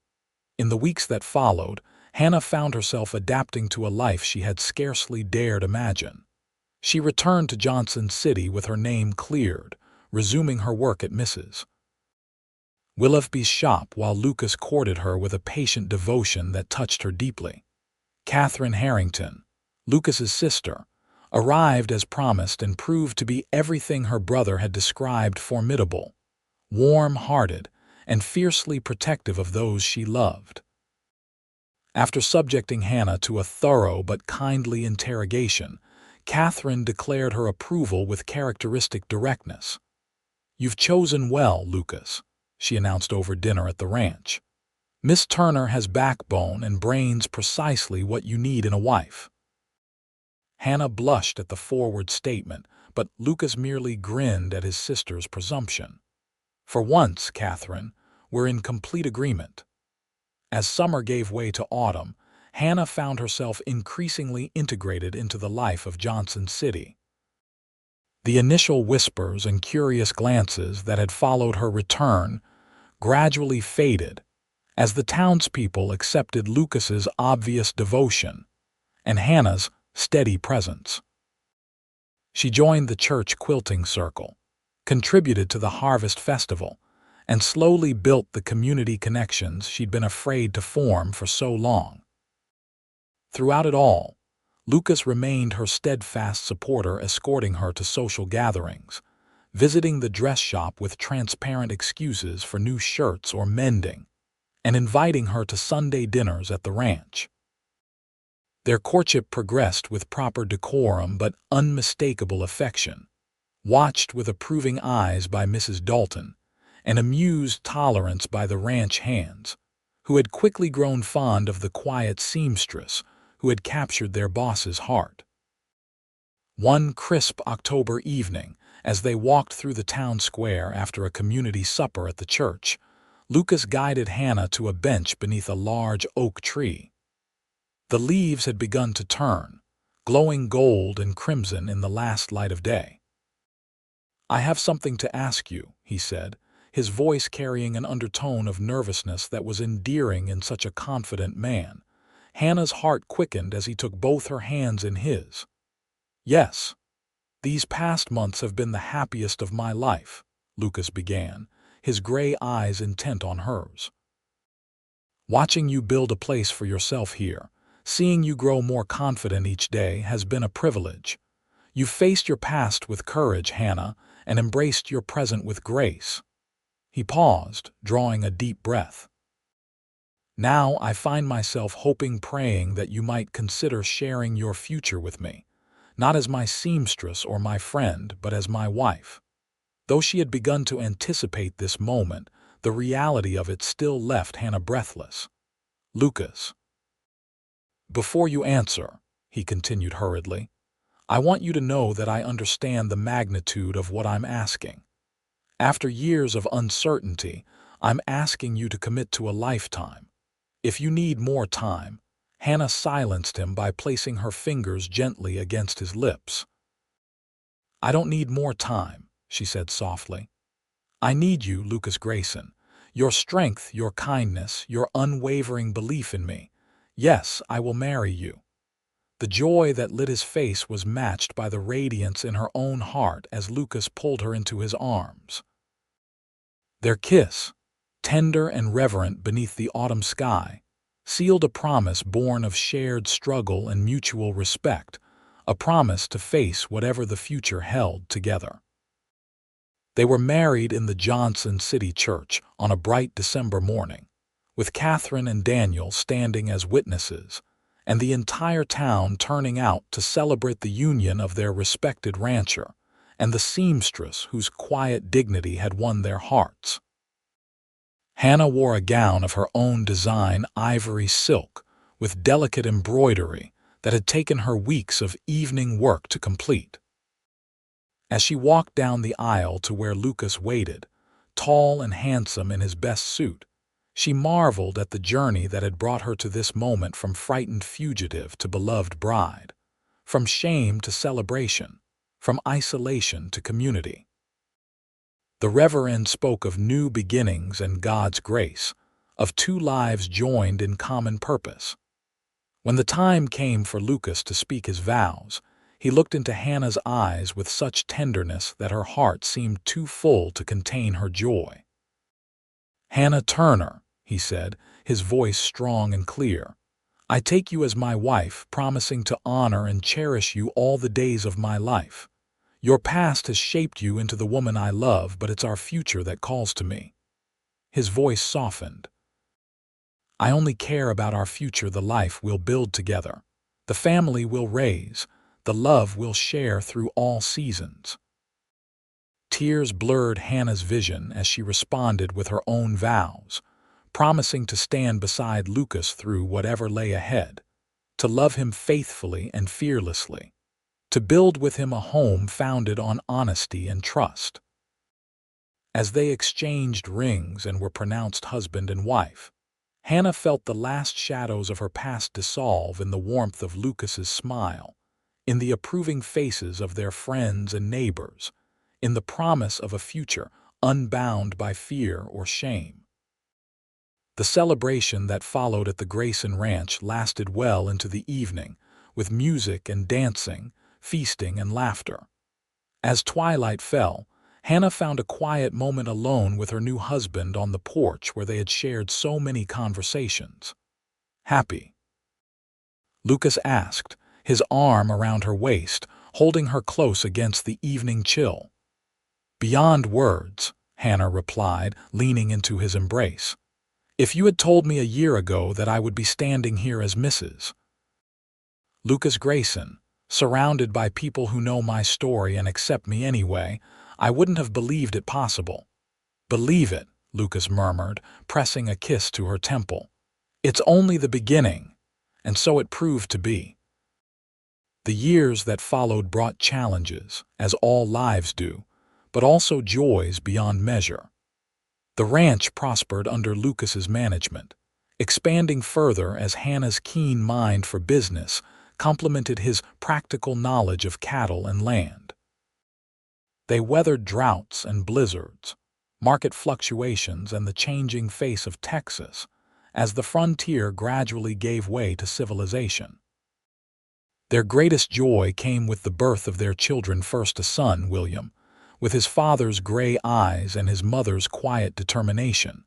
In the weeks that followed, Hannah found herself adapting to a life she had scarcely dared imagine. She returned to Johnson City with her name cleared, resuming her work at Mrs. Willoughby's shop while Lucas courted her with a patient devotion that touched her deeply. Catherine Harrington, Lucas's sister, arrived as promised and proved to be everything her brother had described: formidable, warm-hearted, and fiercely protective of those she loved. After subjecting Hannah to a thorough but kindly interrogation, Catherine declared her approval with characteristic directness. "You've chosen well, Lucas," she announced over dinner at the ranch. "Miss Turner has backbone and brains, precisely what you need in a wife." Hannah blushed at the forward statement, but Lucas merely grinned at his sister's presumption. "For once, Catherine, we're in complete agreement." As summer gave way to autumn, Hannah found herself increasingly integrated into the life of Johnson City. The initial whispers and curious glances that had followed her return gradually faded as the townspeople accepted Lucas's obvious devotion and Hannah's steady presence. She joined the church quilting circle, contributed to the harvest festival, and slowly built the community connections she'd been afraid to form for so long. Throughout it all, Lucas remained her steadfast supporter, escorting her to social gatherings, visiting the dress shop with transparent excuses for new shirts or mending, and inviting her to Sunday dinners at the ranch. Their courtship progressed with proper decorum but unmistakable affection, watched with approving eyes by Mrs. Dalton, and amused tolerance by the ranch hands, who had quickly grown fond of the quiet seamstress who had captured their boss's heart. One crisp October evening, as they walked through the town square after a community supper at the church, Lucas guided Hannah to a bench beneath a large oak tree. The leaves had begun to turn, glowing gold and crimson in the last light of day. "I have something to ask you," he said, his voice carrying an undertone of nervousness that was endearing in such a confident man. Hannah's heart quickened as he took both her hands in his. "Yes, these past months have been the happiest of my life," Lucas began, his gray eyes intent on hers. "Watching you build a place for yourself here, seeing you grow more confident each day, has been a privilege. You've faced your past with courage, Hannah, and embraced your present with grace." He paused, drawing a deep breath. "Now I find myself hoping, praying that you might consider sharing your future with me, not as my seamstress or my friend, but as my wife." Though she had begun to anticipate this moment, the reality of it still left Hannah breathless. "Lucas, before you answer," he continued hurriedly, "I want you to know that I understand the magnitude of what I'm asking. After years of uncertainty, I'm asking you to commit to a lifetime. If you need more time—" Hannah silenced him by placing her fingers gently against his lips. "I don't need more time," she said softly. "I need you, Lucas Grayson. Your strength, your kindness, your unwavering belief in me. Yes, I will marry you." The joy that lit his face was matched by the radiance in her own heart as Lucas pulled her into his arms. Their kiss, tender and reverent beneath the autumn sky, sealed a promise born of shared struggle and mutual respect, a promise to face whatever the future held together. They were married in the Johnson City Church on a bright December morning, with Catherine and Daniel standing as witnesses, and the entire town turning out to celebrate the union of their respected rancher and the seamstress whose quiet dignity had won their hearts. Hannah wore a gown of her own design, ivory silk, with delicate embroidery that had taken her weeks of evening work to complete. As she walked down the aisle to where Lucas waited, tall and handsome in his best suit, she marveled at the journey that had brought her to this moment, from frightened fugitive to beloved bride, from shame to celebration, from isolation to community. The Reverend spoke of new beginnings and God's grace, of two lives joined in common purpose. When the time came for Lucas to speak his vows, he looked into Hannah's eyes with such tenderness that her heart seemed too full to contain her joy. "Hannah Turner," he said, his voice strong and clear, "I take you as my wife, promising to honor and cherish you all the days of my life. Your past has shaped you into the woman I love, but it's our future that calls to me." His voice softened. "I only care about our future, the life we'll build together, the family we'll raise, the love we'll share through all seasons." Tears blurred Hannah's vision as she responded with her own vows, promising to stand beside Lucas through whatever lay ahead, to love him faithfully and fearlessly, to build with him a home founded on honesty and trust. As they exchanged rings and were pronounced husband and wife, Hannah felt the last shadows of her past dissolve in the warmth of Lucas's smile, in the approving faces of their friends and neighbors, in the promise of a future unbound by fear or shame. The celebration that followed at the Grayson Ranch lasted well into the evening, with music and dancing, feasting and laughter. As twilight fell, Hannah found a quiet moment alone with her new husband on the porch where they had shared so many conversations. "Happy?" Lucas asked, his arm around her waist, holding her close against the evening chill. "Beyond words," Hannah replied, leaning into his embrace. "If you had told me a year ago that I would be standing here as Mrs. Lucas Grayson, surrounded by people who know my story and accept me anyway, I wouldn't have believed it possible." "Believe it," Lucas murmured, pressing a kiss to her temple. "It's only the beginning." And so it proved to be. The years that followed brought challenges, as all lives do, but also joys beyond measure. The ranch prospered under Lucas's management, expanding further as Hannah's keen mind for business complemented his practical knowledge of cattle and land. They weathered droughts and blizzards, market fluctuations, and the changing face of Texas as the frontier gradually gave way to civilization. Their greatest joy came with the birth of their children, first a son, William, with his father's gray eyes and his mother's quiet determination.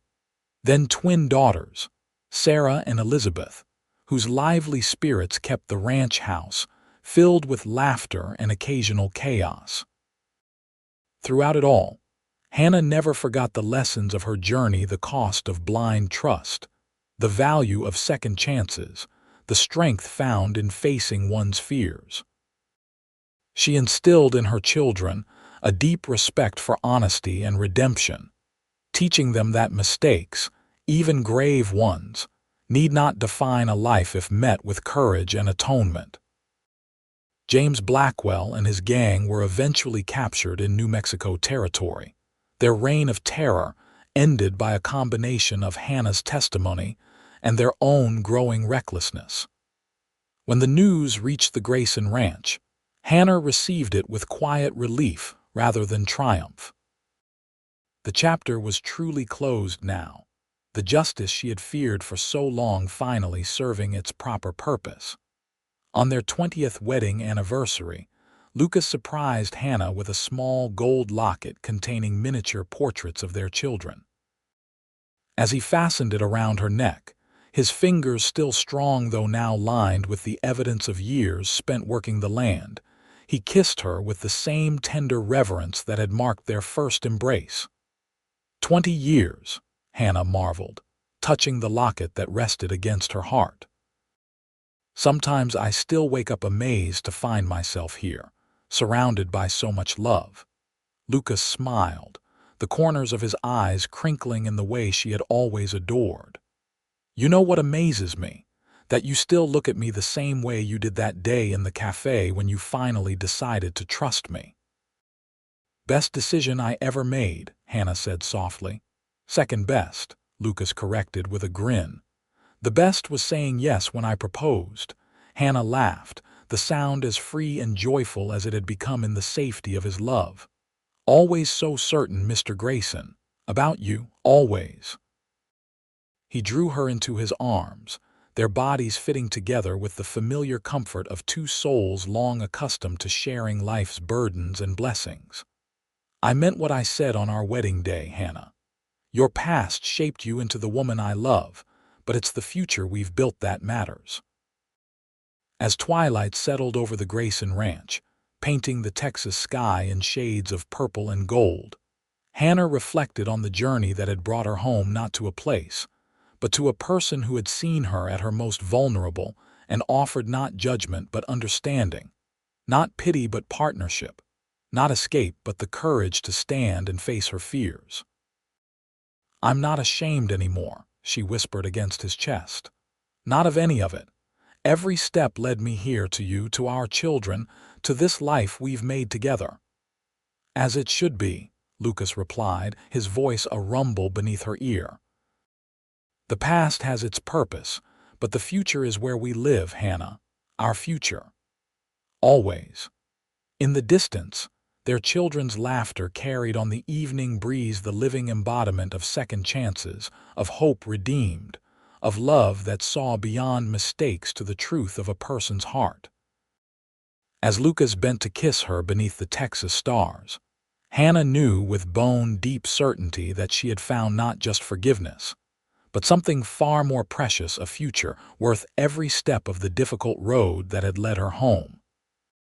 Then twin daughters, Sarah and Elizabeth, whose lively spirits kept the ranch house filled with laughter and occasional chaos. Throughout it all, Hannah never forgot the lessons of her journey, the cost of blind trust, the value of second chances, the strength found in facing one's fears. She instilled in her children a deep respect for honesty and redemption, teaching them that mistakes, even grave ones, need not define a life if met with courage and atonement. James Blackwell and his gang were eventually captured in New Mexico territory. Their reign of terror ended by a combination of Hannah's testimony and their own growing recklessness. When the news reached the Grayson Ranch, Hannah received it with quiet relief rather than triumph. The chapter was truly closed now, the justice she had feared for so long finally serving its proper purpose. On their 20th wedding anniversary, Lucas surprised Hannah with a small gold locket containing miniature portraits of their children. As he fastened it around her neck, his fingers still strong though now lined with the evidence of years spent working the land, he kissed her with the same tender reverence that had marked their first embrace. 20 years, Hannah marveled, touching the locket that rested against her heart. "Sometimes I still wake up amazed to find myself here, surrounded by so much love." Lucas smiled, the corners of his eyes crinkling in the way she had always adored. "You know what amazes me? That you still look at me the same way you did that day in the cafe when you finally decided to trust me." "Best decision I ever made," Hannah said softly. "Second best," Lucas corrected with a grin. "The best was saying yes when I proposed." Hannah laughed, the sound as free and joyful as it had become in the safety of his love. "Always so certain, Mr. Grayson. About you, always." He drew her into his arms, their bodies fitting together with the familiar comfort of two souls long accustomed to sharing life's burdens and blessings. I meant what I said on our wedding day, Hannah. Your past shaped you into the woman I love, but it's the future we've built that matters. As twilight settled over the Grayson ranch, painting the Texas sky in shades of purple and gold, Hannah reflected on the journey that had brought her home, not to a place, but to a person who had seen her at her most vulnerable and offered not judgment but understanding, not pity but partnership, not escape but the courage to stand and face her fears. "I'm not ashamed anymore," she whispered against his chest. "Not of any of it. Every step led me here, to you, to our children, to this life we've made together." "As it should be," Lucas replied, his voice a rumble beneath her ear. "The past has its purpose, but the future is where we live, Hannah. Our future. Always." In the distance, their children's laughter carried on the evening breeze the living embodiment of second chances, of hope redeemed, of love that saw beyond mistakes to the truth of a person's heart. As Lucas bent to kiss her beneath the Texas stars, Hannah knew with bone-deep certainty that she had found not just forgiveness, but something far more precious, a future worth every step of the difficult road that had led her home.